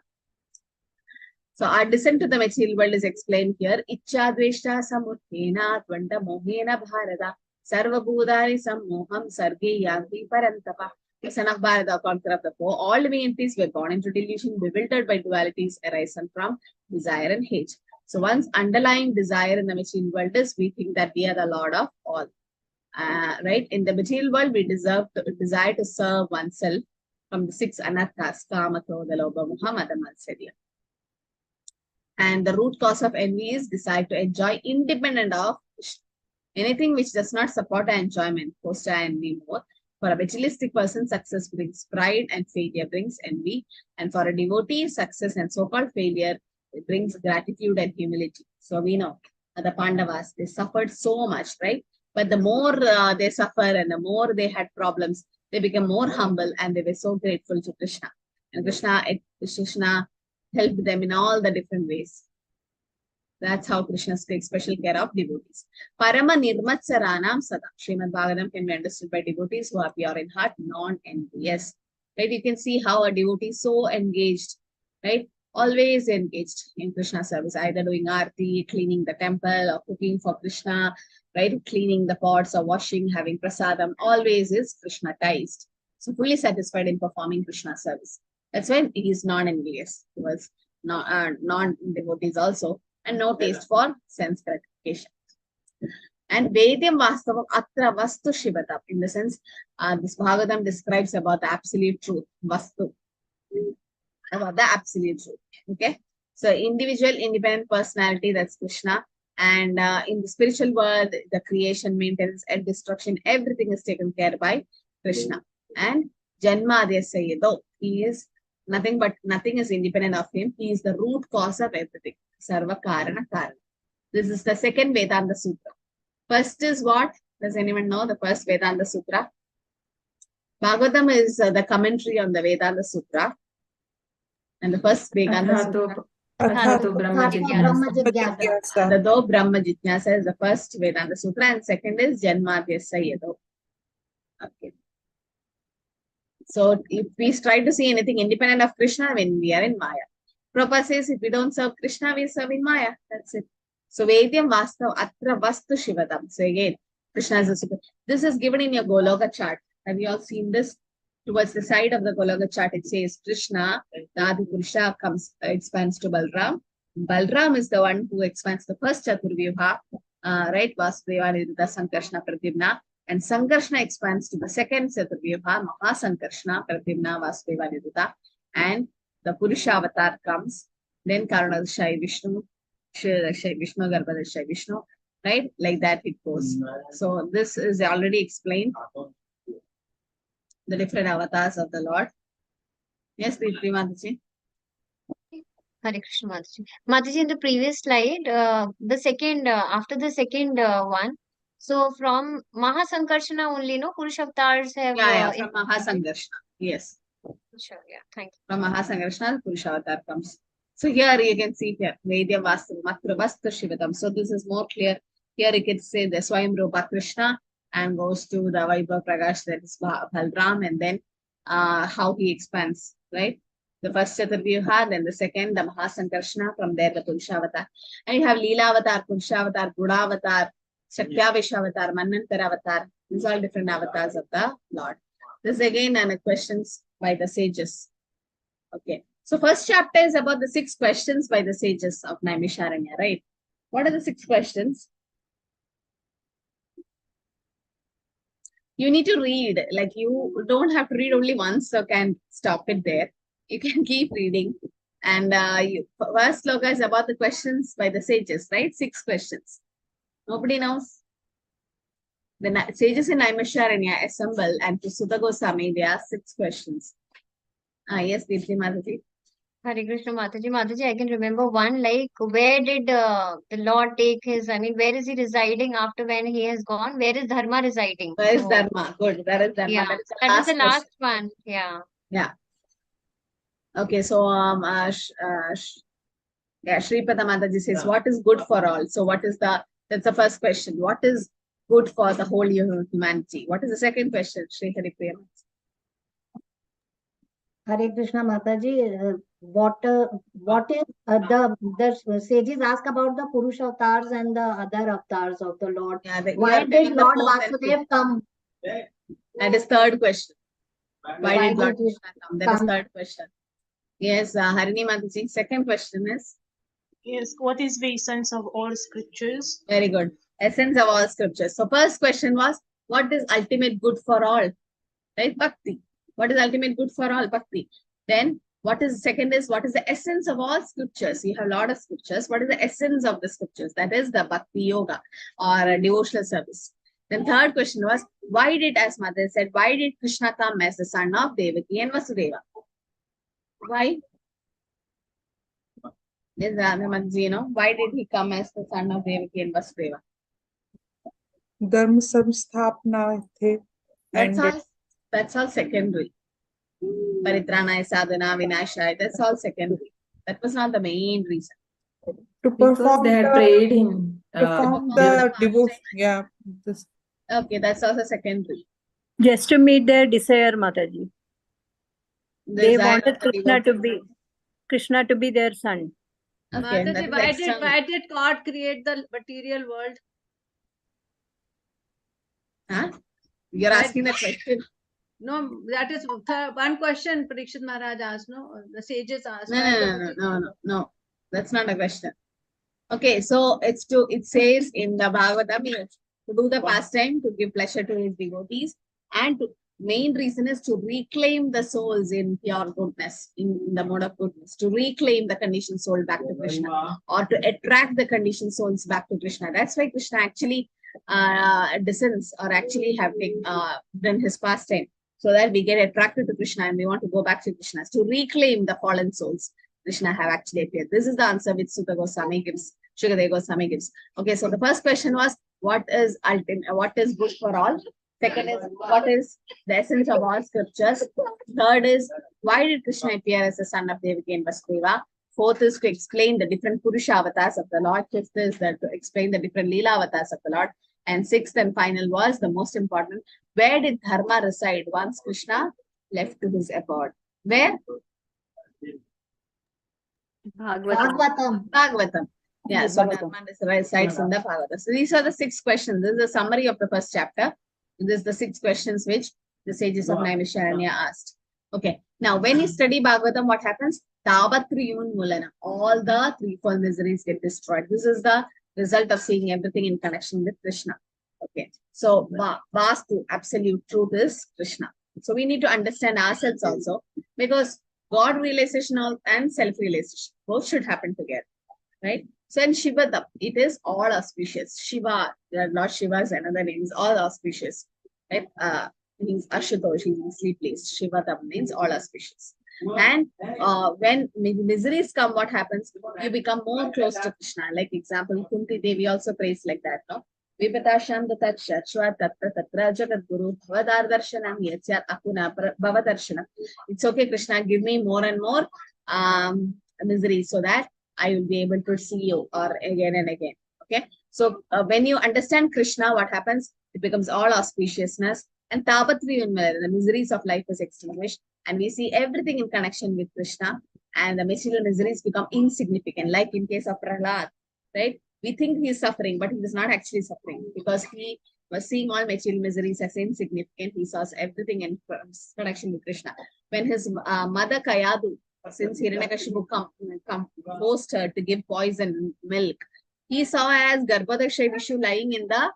So our descent to the material world is explained here. Ichcha dveshta samutthena tvanda mohena bharata sarva bhudani sammoham sarge yanti parantapa. The son of Bharata, conqueror of the four, all living entities were born into delusion, bewildered by dualities arisen from desire and hate. So once underlying desire in the material world is, we think that we are the Lord of all. Right? In the material world, we desire to serve oneself from the 6 anarthas, kama, krodha, lobha, moha, mada, matsarya. And the root cause of envy is desire to enjoy independent of anything which does not support our enjoyment. Post our envy more. For a materialistic person, success brings pride and failure brings envy. And for a devotee, success and so-called failure brings gratitude and humility. So we know the Pandavas, they suffered so much, right? But the more they suffer and the more they had problems, they became more humble and they were so grateful to Krishna. And Krishna helped them in all the different ways. That's how Krishna takes special care of devotees. Parama nirmatsaranam sada. Shrimad Bhagavatam can be understood by devotees who are pure in heart, non-envious. Right? You can see how a devotee is so engaged, right? Always engaged in Krishna service, either doing arti, cleaning the temple, or cooking for Krishna, right? Cleaning the pots or washing, having prasadam, always is Krishna-tized. So fully satisfied in performing Krishna service. That's why he is non-envious towards non-devotees also, and no taste for sense gratification. And Vedyam Vastavam Atra Vastu Shivatam, in the sense, this Bhagavatam describes about the absolute truth, Vastu, about the absolute truth. Okay, so individual, independent personality, that's Krishna. And in the spiritual world, the creation, maintenance, and destruction, everything is taken care by Krishna. And Janma Adyasayedo, he is nothing is independent of him. He is the root cause of everything. Sarva Karana Karana. This is the second Vedanta Sutra. First is what? Does anyone know the first Vedanta Sutra? Bhagavatam is the commentary on the Vedanta Sutra. And the first Vedanta Sutra. Athato Brahma Brahma Jigyasa. Jigyasa. Tado Brahma Jitnyasa is the first Vedanta Sutra, and second is Janmadhyasya Yado. Okay. So if we try to see anything independent of Krishna, when we are in Maya. Prabhupada says if we don't serve Krishna, we serve in Maya. That's it. So Vedyam Vastav Atra Vastu Shivadam. So again, Krishna is a super. This is given in your Goloka chart. Have you all seen this? Towards the side of the Goloka chart, it says Krishna, the Adi Purusha expands to Balram. Balram is the one who expands the first Chaturvyuha, right? Vasudeva, Nirudha, Sankarshna, Pradyumna. And Sankarshna expands to the second Chaturvyuha, Mahasankarshna, Pradyumna, Vasudeva, Nirudha. And the Purusha avatar comes. Then Karunadashai Vishnu, Shai Vishnu, Garbhadashai Vishnu, right? Like that it goes. So this is already explained. The different avatars of the Lord. Yes, Prithvi Mataji. Hare Krishna Mataji. Mataji, in the previous slide, the second, after the second one, so from Mahasankarshana only, no, Purusha avatars have... Yeah, from Mahasankarshana. Yes. Sure, yeah, thank you. From Mahasankarshana, Purusha avatar comes. So here you can see here, Vedya Vastu, Matra Vastu Shivatam. So this is more clear. Here you can say the Swayam Rupa Krishna and goes to the Vaibhav Prakash, that is Balram, and then how he expands, right? The first Chaturvyuha, then the second, the Mahasankarshana, from there the Purusha avatar. And you have Leela avatar, Purusha avatar, Buddha avatar, Shakyavish avatar, Manvantara avatar. These are all different avatars of the Lord. This is again questions by the sages. Okay. So first chapter is about the 6 questions by the sages of Naimisharanya, right? What are the 6 questions? You need to read, like you don't have to read only once, so can stop it there. You can keep reading. And first sloka is about the questions by the sages, right? 6 questions. Nobody knows. The sages in Naimisharanya assemble, and to Sutta Goswami, there are 6 questions. Yes, Deepthi Mataji. Hare Krishna Mataji. Mataji, I can remember one, like, where did the Lord take his, I mean, where is he residing after when he has gone? Where is Dharma residing? Where is Dharma? Good. That is Dharma. Yeah, that is the last one. Yeah. Yeah. Okay, so Shripada Mataji says, what is good for all? So what is that's the first question. What is good for the whole humanity? What is the second question, Shri Hari Priya? Hare Krishna Mataji, what is the sages ask about the Purusha avatars and the other avatars of the Lord? Yeah, why did Lord Vasudev come? That is third question. Why did Lord Krishna come? That is third question. Yes, Harini Mataji, second question is? Yes, what is the essence of all scriptures? Very good. Essence of all scriptures. So first question was, what is ultimate good for all? Right? Bhakti. What is ultimate good for all? Bhakti. Then second is, what is the essence of all scriptures? You have a lot of scriptures. What is the essence of the scriptures? That is the Bhakti Yoga or devotional service. Then third question was, why did, as Mother said, why did Krishna come as the son of Devaki and Vasudeva? Why? Why did he come as the son of Devaki and Vasudeva? Dharma samsthapna the. That's all secondary. Paritranaya sadhana vinashaya, that's all secondary. That was not the main reason. To perform they had prayed him. Perform the devotion. Yeah. Okay, that's also secondary. Just to meet their desire, Mataji. They wanted Krishna to be their son. Okay, Mataji, why did God create the material world? Huh? You're asking that question. No, that is one question Parikshit Maharaj asked, no? The sages asked. No. That's not a question. Okay, so it says in the Bhagavatam, to do the pastime, to give pleasure to his devotees, and main reason is to reclaim the souls in pure goodness, in the mode of goodness, to reclaim the conditioned soul back to Krishna, or to attract the conditioned souls back to Krishna. That's why Krishna actually descends, or actually have done his pastime, so that we get attracted to Krishna and we want to go back to Krishna, to reclaim the fallen souls. Krishna have actually appeared. This is the answer which Sutta Goswami gives, Shukadeva Goswami gives. Okay, so the first question was, what is good for all? Second is, what is the essence of all scriptures? Third is, why did Krishna appear as the son of Devaki and Vasudeva? Fourth is to explain the different Purusha avatars of the Lord. Fifth is that to explain the different Leela avatars of the Lord. And sixth and final was the most important. Where did dharma reside once Krishna left to his abode? Where? Bhagavatam. Yeah, so dharma resides in the Bhagavatam. So these are the 6 questions. This is the summary of the first chapter. This is the 6 questions which the sages of Naimisharanya asked. Okay. Now, when you study Bhagavatam, what happens? Tavat triyun mulana. All the threefold miseries get destroyed. This is the result of seeing everything in connection with Krishna. Okay. So, Vastu, absolute truth is Krishna. So, we need to understand ourselves also, because God realization and self-realization both should happen together. Right? So, in Shivadam, it is all auspicious. Shiva, Lord Shiva is another name, is all auspicious. Right? Means Ashutosh, he's easily placed. Shivadam means all auspicious. And when miseries come, what happens? You become more close to Krishna. Like example, Kunti Devi also prays like that. No? Vipatasham datat shachva tatta tatra jagat guru bhavadar darshanam yatyat akuna bhavadarshanam. It's okay, Krishna, give me more and more miseries so that I will be able to see you or again and again. Okay. So when you understand Krishna, what happens? It becomes all auspiciousness. And Tavatri, the miseries of life is extinguished. And we see everything in connection with Krishna. And the material miseries become insignificant. Like in case of Prahlad, right? We think he is suffering, but he is not actually suffering. Because he was seeing all material miseries as insignificant. He saw everything in connection with Krishna. When his mother Kayadu, since Hiranyakashipu forced her to give poison milk, he saw as Garbhodakshay Vishu lying in the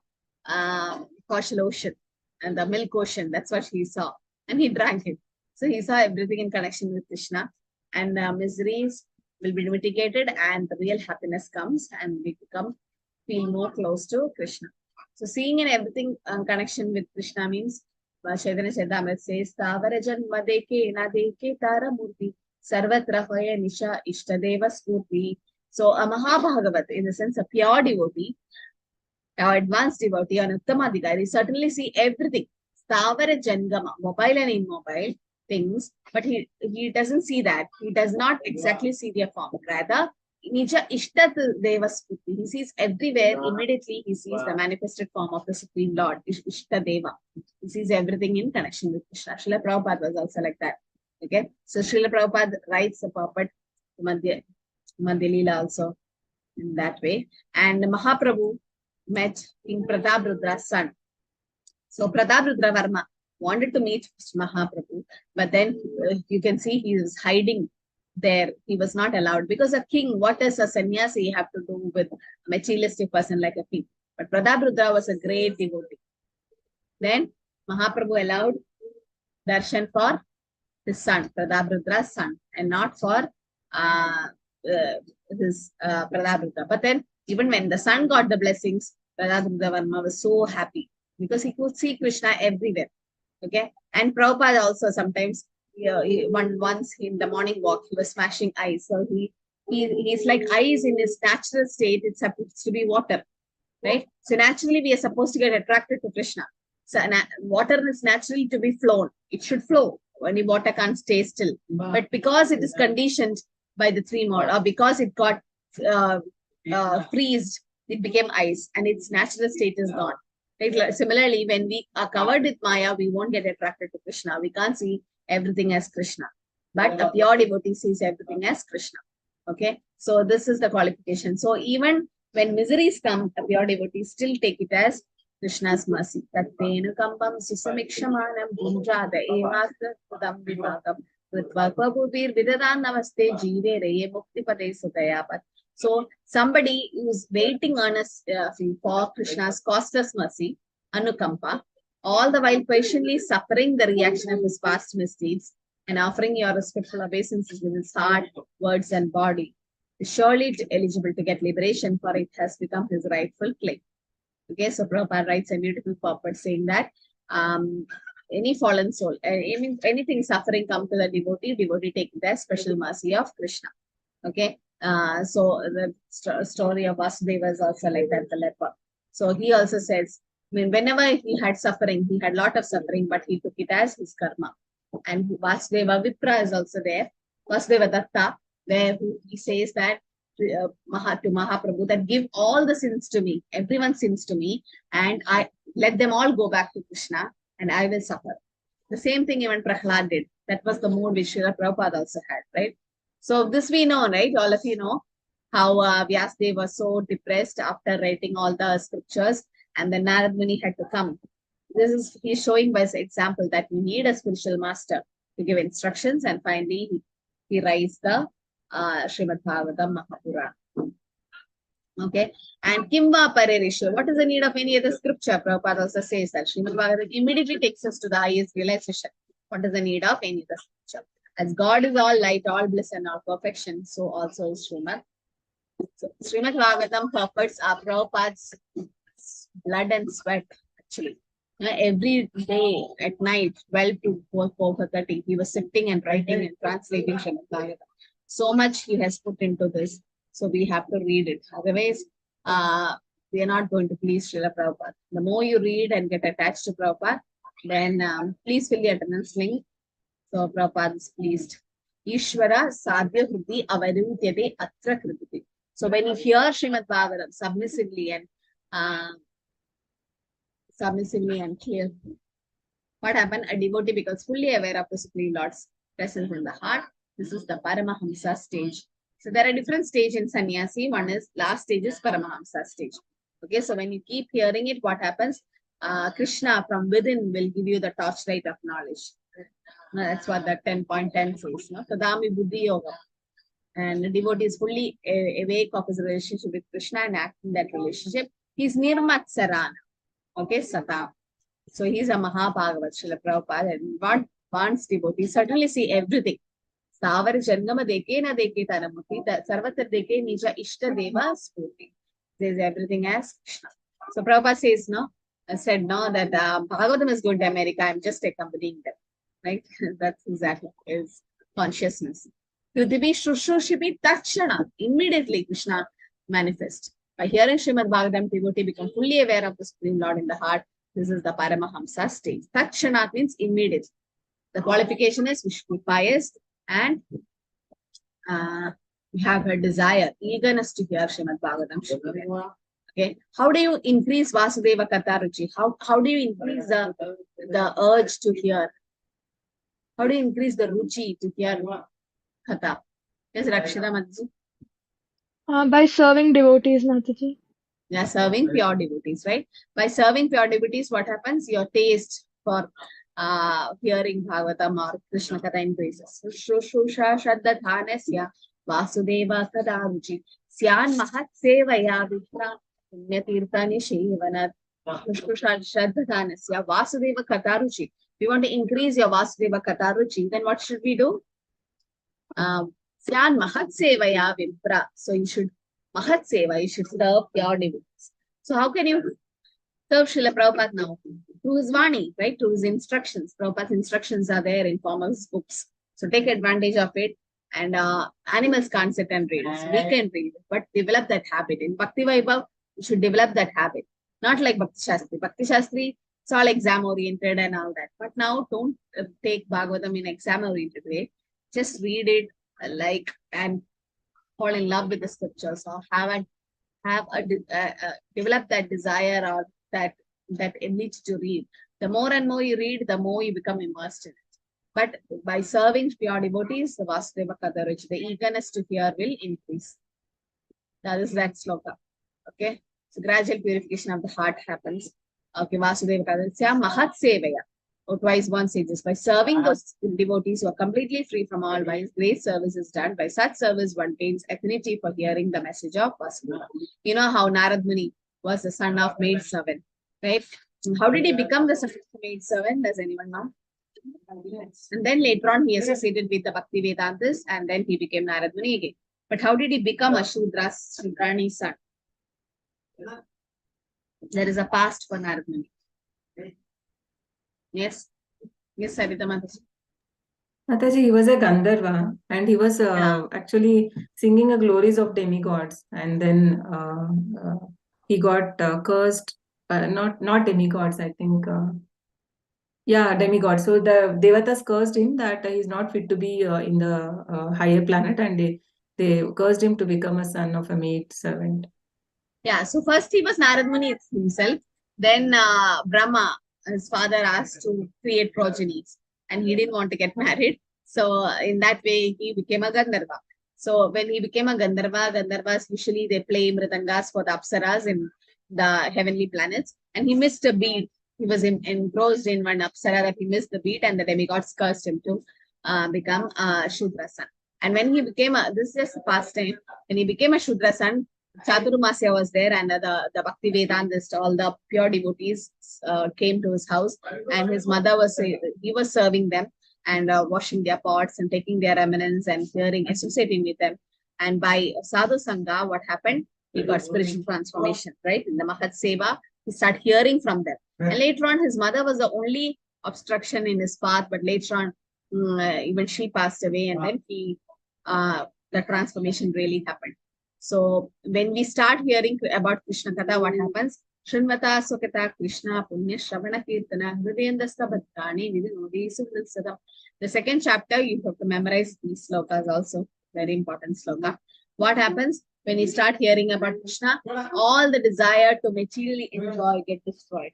Kaushal ocean and the milk ocean. That's what he saw. And he drank it. So he saw everything in connection with Krishna. And miseries will be mitigated and the real happiness comes and we feel more close to Krishna. So seeing in everything connection with Krishna means, Chaitanya Charitamrita says, Tavara janma deke na deke tara murti sarvatra hoya nisha ishtadeva spurti. So a Mahabhagavat, in the sense a pure devotee, our advanced devotee, an Uttamadhikari, certainly see everything. Stavara Jangama, mobile and immobile things, but he doesn't see that. He does not exactly see their form. Rather, Nija Ishtat Devasputi. He sees everywhere, immediately he sees the manifested form of the Supreme Lord, Ishtadeva. He sees everything in connection with Krishna. Srila Prabhupada was also like that. Okay, so Srila Prabhupada writes about Madhya Leela also in that way. And Mahaprabhu met King Prataparudra's son. So Prataparudra Varma wanted to meet Mahaprabhu, but then you can see he is hiding there. He was not allowed because a king, what does a sannyasi have to do with a materialistic person like a king? But Prataparudra was a great devotee. Then Mahaprabhu allowed darshan for his son, Prataparudra's son, and not for his Prataparudra. But then even when the son got the blessings, Prataparudra Varma was so happy because he could see Krishna everywhere. Okay, and Prabhupada also sometimes, once in the morning walk, he was smashing ice. So he's like ice in his natural state. It's supposed to be water, right? So naturally, we are supposed to get attracted to Krishna. So water is naturally to be flown. It should flow. Only water can't stay still. But because it is conditioned by the 3 modes, or because it got freezed, it became ice, and its natural state is gone. Right? Similarly, when we are covered with Maya, we won't get attracted to Krishna. We can't see everything as Krishna. But a pure devotee sees everything as Krishna. Okay, so this is the qualification. So even when miseries come, a pure devotee still take it as Krishna's mercy. Tattenu kambam susamikshamanam bhunjada evastra kudam vivakam kritva kvabhubir vidadan namaste jeeve reye mukti pade sutayapat. So somebody who's waiting on us for Krishna's costless mercy, Anukampa, all the while patiently suffering the reaction of his past misdeeds and offering your respectful obeisances with his heart, words, and body, is surely eligible to get liberation, for it has become his rightful claim. Okay, so Prabhupada writes a beautiful purport saying that any fallen soul, anything suffering come to the devotee take the special mercy of Krishna. Okay. So the story of Vasudeva is also like that, the leper. So he also says, whenever he had suffering, he had a lot of suffering, but he took it as his karma. And Vasudeva Vipra is also there. Vasudeva Datta, where he says that to Mahaprabhu that give all the sins to me, everyone's sins to me, and I let them all go back to Krishna, and I will suffer. The same thing even Prahlad did. That was the mood which Srila Prabhupada also had, right? So this we know, right? All of you know how Vyasadeva was so depressed after writing all the scriptures, and then Narad Muni had to come. He's showing by his example that we need a spiritual master to give instructions, and finally he writes the Shrimad Bhagavatam Mahapurana. Okay, and Kimva Parerisha. What is the need of any other scripture? Prabhupada also says that Shrimad Bhagavatam immediately takes us to the highest realization. What is the need of any other scripture? As God is all light, all bliss, and all perfection, so also is Shrimad. So Shrimad Bhagavatam purports are Prabhupada's blood and sweat, actually. Every day at night, 12 to 4:30, he was sitting and writing and translating Shrimad Bhagavatam. So much he has put into this. So we have to read it. Otherwise, we are not going to please Srila Prabhupada. The more you read and get attached to Prabhupada, then please fill the attendance link. So Prabhupada is pleased. Ishvara sadhya hriti avarutyate atra kriti. So when you hear Srimad Bhagavatam submissively and clear, what happened? A devotee becomes fully aware of the Supreme Lord's presence in the heart. This is the Paramahamsa stage. So there are different stages in sannyasi. One is last stage is Paramahamsa stage. Okay, so when you keep hearing it, what happens? Krishna from within will give you the torchlight of knowledge. That's what that 10.10 says. No? Tadami Buddhi Yoga. And the devotee is fully awake of his relationship with Krishna and acting that relationship. He's Nirmatsarana. Okay, Sata. So he's a Mahabhagavat, Srila Prabhupada, and wants devotees certainly see everything. Savar Jangama deke na deke tanamuti, sarvatra deke nija ishta deva spurti. There's everything as Krishna. So Prabhupada says, said that Bhagavatam is going to America, I'm just accompanying them. Right? That's exactly his consciousness. Prithvi Shushrushipi Takshana. Immediately Krishna manifests. By hearing Srimad Bhagavatam, devotee become fully aware of the Supreme Lord in the heart. This is the Paramahamsa stage. Takshana means immediate. The qualification is we should be pious and we have a desire, eagerness to hear Srimad Bhagavatam. Okay. How do you increase Vasudeva Katha-ruchi? How do you increase the urge to hear? How do you increase the ruchi to hear Katha? Yes, Rakshita Mataji? By serving devotees, Mataji. Yeah, serving pure devotees, right? By serving pure devotees, what happens? Your taste for hearing Bhagavatam or Krishna Katha increases. Shushusha Shraddha Dhanasya Vasudeva Kadaruchi Syan Mahat Sevaya Vipra Punyatirthani Shevanat Shushusha Shraddha Dhanasya Vasudeva Kadaruchi. If you want to increase your Vasudeva Kadaruchi, then what should we do? Syan Mahat Sevaya Vipra. So you should Mahat Seva, you should serve pure devotees. So how can you serve Srila Prabhupada now? Through his Vani, right? Through his instructions. Prabhupada's instructions are there in form of his books. So take advantage of it. And animals can't sit and read. So we can read, but develop that habit. In Bhakti Vaibav, you should develop that habit. Not like Bhakti Shastri. Bhakti Shastri, it's all exam oriented and all that. But now don't take Bhagavatam in exam oriented way. Just read it and fall in love with the scriptures, or develop that desire or that need to read. The more and more you read, the more you become immersed in it. But by serving pure devotees, the Vasudeva Kadaruchi, the eagerness to hear will increase. That is that sloka. Okay, so gradual purification of the heart happens. Okay, Vasudeva Kadaruchi Mahat Sevaya. Or twice one sages. By serving those devotees who are completely free from all vice, great service is done. By such service, one gains affinity for hearing the message of Vasudeva. You know how Narad Muni was the son of maid servant, right? How did he become the son of maid servant? Does anyone know? And then later on, he associated with the Bhakti Vedantas, and then he became Narad Muni again. But how did he become a Shudrani's son? There is a past for Narad Muni. Yes. Yes, Sarita Mataji. Mataji, he was a Gandharva and he was actually singing a glories of demigods, and then he got cursed, not demigods, I think. Demigods. So the Devatas cursed him that he is not fit to be in the higher planet, and they cursed him to become a son of a maid servant. Yeah, so first he was Narad Muni himself. Then Brahma, his father, asked to create progenies, and he didn't want to get married. So in that way, he became a Gandharva. So when he became a Gandharva, Gandharvas usually they play mridangas for the Apsaras in the heavenly planets, and he missed a beat. He was engrossed in one Apsara that he missed the beat, and the demigods cursed him to become a Shudra son. And when he became this is just the past time, when he became a Shudra son, Chaturmasya was there, and the Bhakti Vedantist, all the pure devotees came to his house, and his mother he was serving them and washing their pots and taking their remnants and associating with them. And by Sadhu Sangha, what happened? He got spiritual transformation, right? In the Mahat Seva, he started hearing from them. And later on, his mother was the only obstruction in his path, but later on, even she passed away, and then the transformation really happened. So when we start hearing about Krishna Katha, what happens? Shrinvata Sukata Krishna Punya Shravana Kirtana Hridayandasta Bhattani Vidinodi Sukrisadam. The second chapter, you have to memorize these slokas also. Very important sloka. What happens when you start hearing about Krishna? All the desire to materially enjoy get destroyed.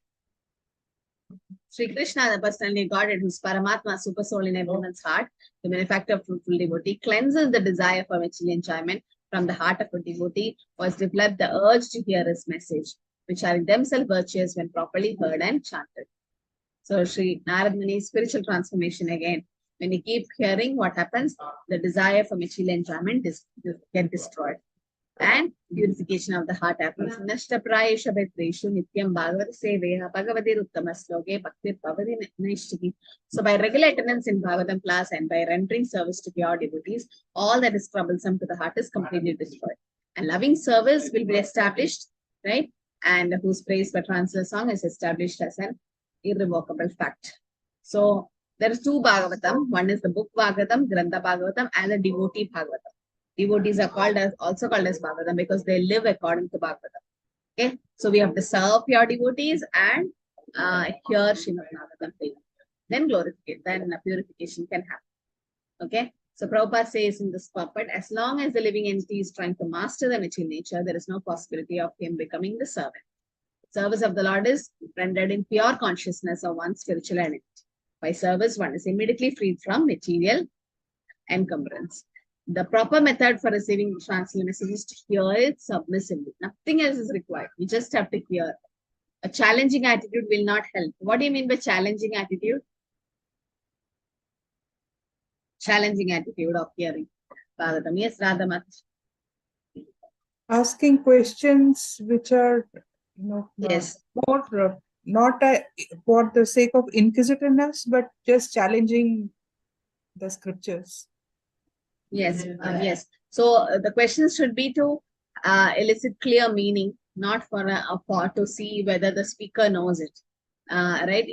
Sri Krishna, the personally Godhead, who's Paramatma, super soul in everyone's heart, the benefactor of fruitful devotee, cleanses the desire for material enjoyment from the heart of a devotee, was developed the urge to hear his message, which are in themselves virtuous when properly heard and chanted. So Sri Narad Muni's spiritual transformation again. When you keep hearing, what happens? The desire for material enjoyment get destroyed. And purification of the heart happens. Nashta prayesha betreshu nityam bhagavat seveha bhagavati uttama sloke bhakti bhavati nishtiki. So by regular attendance in Bhagavatam class and by rendering service to pure devotees, all that is troublesome to the heart is completely destroyed. And loving service will be established, right? And whose praise for transfer song is established as an irrevocable fact. So there is two Bhagavatam. One is the book Bhagavatam, Grantha Bhagavatam, and the devotee Bhagavatam. Devotees are also called as Bhagavatam because they live according to Bhagavatam. Okay, so we have to serve pure devotees and hear Shrimad Bhagavatam. Then glorification, then purification can happen. Okay, so Prabhupada says in this purport, as long as the living entity is trying to master the material nature, there is no possibility of him becoming the servant. Service of the Lord is rendered in pure consciousness of one's spiritual identity. By service, one is immediately freed from material encumbrance. The proper method for receiving translated message is to hear it submissively. Nothing else is required. You just have to hear. A challenging attitude will not help. What do you mean by challenging attitude? Challenging attitude of hearing. Bhagavatam. Yes, Radhamat. Asking questions which are, yes, more not for the sake of inquisitiveness, but just challenging the scriptures. Yes, yes. So the questions should be to elicit clear meaning, not for to see whether the speaker knows it. Right?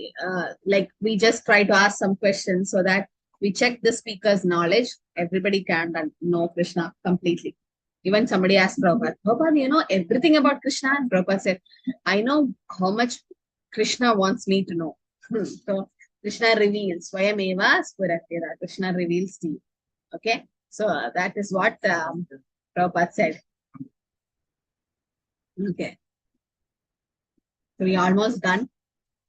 Like we just try to ask some questions so that we check the speaker's knowledge. Everybody can know Krishna completely. Even somebody asked Prabhupada, Prabhupada, you know everything about Krishna? And Prabhupada said, I know how much Krishna wants me to know. So Krishna reveals, Swayameva Spuratira. Krishna reveals to you. Okay? So that is what Prabhupada said. Okay. So we are almost done.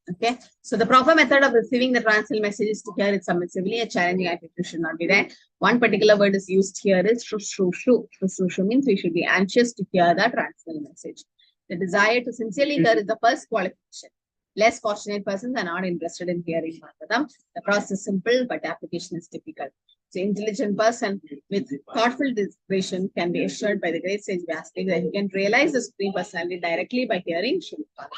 Okay. So the proper method of receiving the translated message is to hear it submissively. A challenging attitude should not be there. One particular word is used here is shushushu. Shushushu means we should be anxious to hear the translated message. The desire to sincerely hear is the first qualification. Less fortunate persons are not interested in hearing Bhagavatam. The process is simple, but the application is difficult. So intelligent person with thoughtful deliberation can be assured by the great sage Vyasdev that he can realize the Supreme Personality directly by hearing Shrimad.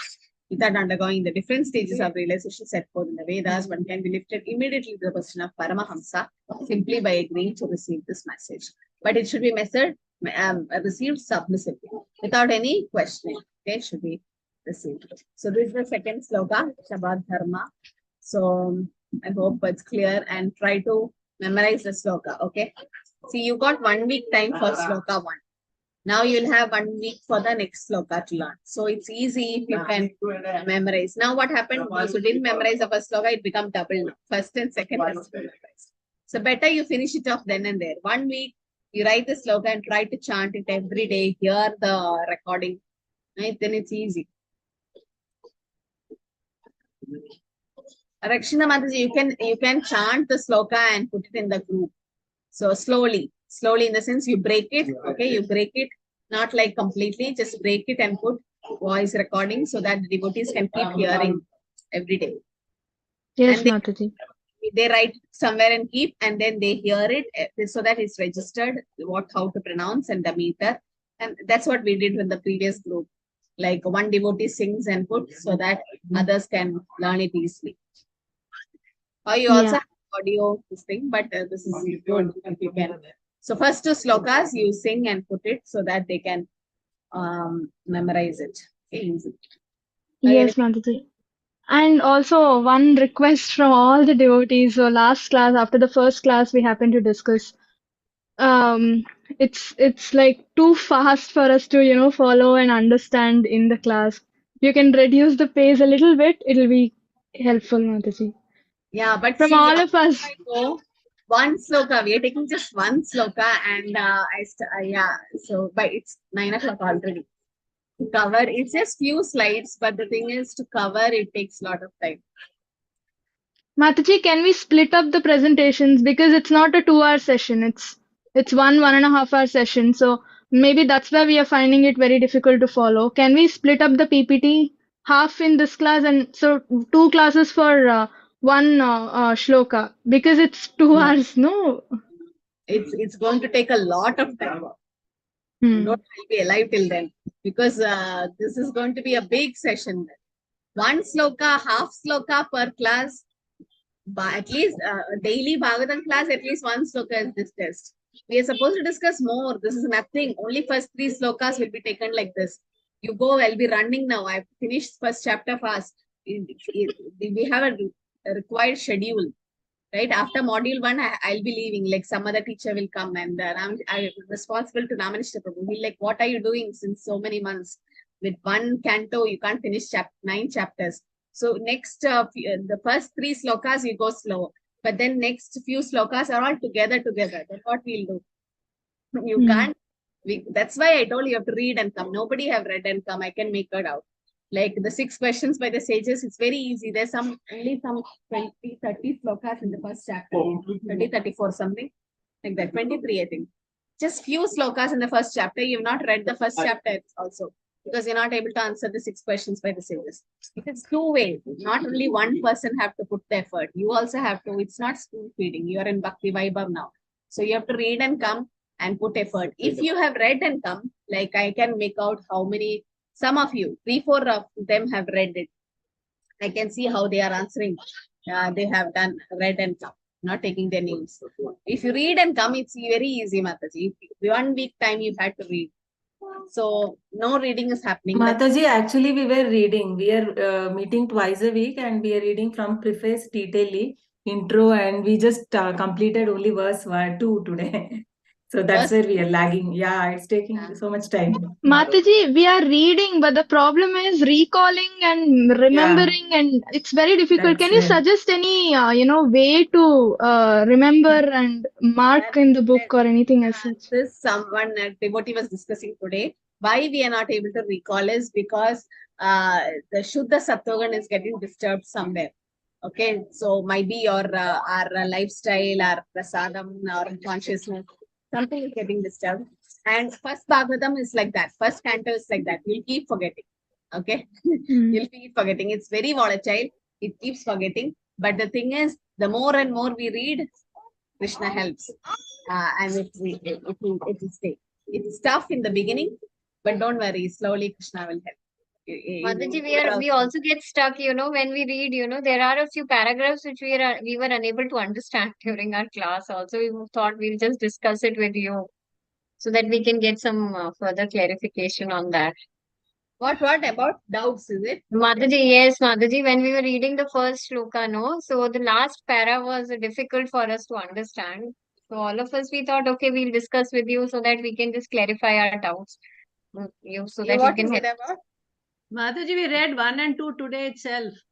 Without undergoing the different stages of realization set forth in the Vedas, one can be lifted immediately to the position of Paramahamsa simply by agreeing to receive this message. But it should be received submissively, without any questioning. Okay, should be received. So this is the second sloka, Shabad Dharma. So I hope it's clear and try to memorize the sloka. Okay. See, you got 1 week time for sloka 1. Now you'll have 1 week for the next sloka to learn. So it's easy if you can memorize. Now what happened was you didn't memorize the first sloka, it become double now. First and second. So better you finish it off then and there. 1 week, You write the sloka and try to chant it every day. Hear the recording. Right? Then it's easy. Rakshina Mataji, you can chant the sloka and put it in the group. So slowly in the sense you break it. Okay, you break it, not like completely, just break it and put voice recording so that the devotees can keep hearing every day. Yes, And Mataji. they write somewhere and keep, and then they hear it so that it's registered how to pronounce and the meter. And that's what we did with the previous group. Like one devotee sings and put so that others can learn it easily. Or you also Yeah. have audio this thing, but this is good if you can. So first two slokas you sing and put it so that they can memorize it. Okay, easy. Yes, Mataji. And also one request from all the devotees. So last class, after the first class, we happened to discuss. It's like too fast for us to follow and understand in the class. You can reduce the pace a little bit. It'll be helpful, Mataji. Yeah, but From see, all of us. I go one sloka. We are taking just one sloka, and So, but it's 9 o'clock already. To cover, it's just few slides, but the thing is, to cover it takes a lot of time. Mataji, can we split up the presentations because it's not a 2-hour session. It's 1.5-hour session. So maybe that's why we are finding it very difficult to follow. Can we split up the PPT half in this class and so 2 classes for one shloka because it's 2 hours, no? It's going to take a lot of time. Don't be alive till then because this is going to be a big session. One sloka, half sloka per class. At least daily Bhagavatam class, at least one sloka is discussed. We are supposed to discuss more. This is nothing. Only first 3 slokas will be taken like this. You go, I'll be running now. I've finished first chapter fast. We have a required schedule. Right after module 1, I'll be leaving. Like some other teacher will come, and I'm responsible to Ramanishta Prabhu. He'll like, what are you doing since so many months? With one canto, you can't finish 9 chapters. So next, the first 3 slokas you go slow, but then next few slokas are all together. That's what we'll do. You can't. That's why I told you have to read and come. Nobody have read and come. I can make it out. Like the 6 questions by the sages, it's very easy. There's only some 20, 30 slokas in the first chapter. 30, 34, something like that. 23, I think. Just few slokas in the first chapter. You've not read the first chapter also because you're not able to answer the 6 questions by the sages. It's 2 ways. Not only one person have to put the effort. You also have to. It's not spoon feeding. You are in Bhakti Vaibav now. So you have to read and come and put effort. If you have read and come, like I can make out how many, some of you, 3, 4 of them have read it. I can see how they are answering. They have read and come, not taking their names. If you read and come, it's very easy, Mataji. 1 week time you had to read. So no reading is happening. Mataji, actually we were reading. We are meeting twice a week and we are reading from preface, detailedly, intro, and we just completed only verse 2 today. So that's where we are lagging. Yeah, it's taking so much time. Mataji, we are reading, but the problem is recalling and remembering, and it's very difficult. Can you suggest any, way to remember and mark in the book or anything as such? This someone devotee was discussing today. Why we are not able to recall is because the Shuddha Sattvagan is getting disturbed somewhere. Okay, so maybe your our lifestyle, our prasadam, our consciousness, something is getting disturbed. And first Bhagavatam is like that. First canto is like that. You'll keep forgetting. Okay, you'll keep forgetting. It's very volatile. It keeps forgetting. But the thing is, the more and more we read, Krishna helps, and it will stay. It's tough in the beginning, but don't worry. Slowly, Krishna will help. Mataji, we also get stuck, when we read, there are a few paragraphs which we were unable to understand during our class. Also, we thought we'll just discuss it with you so that we can get some further clarification on that. What about doubts, is it? Mataji, yes, Mataji, when we were reading the first shloka, no, so the last para was difficult for us to understand. So all of us, we thought, okay, we'll discuss with you so that we can just clarify our doubts. So that you What can is help. it about? Mataji, we read 1 and 2 today itself.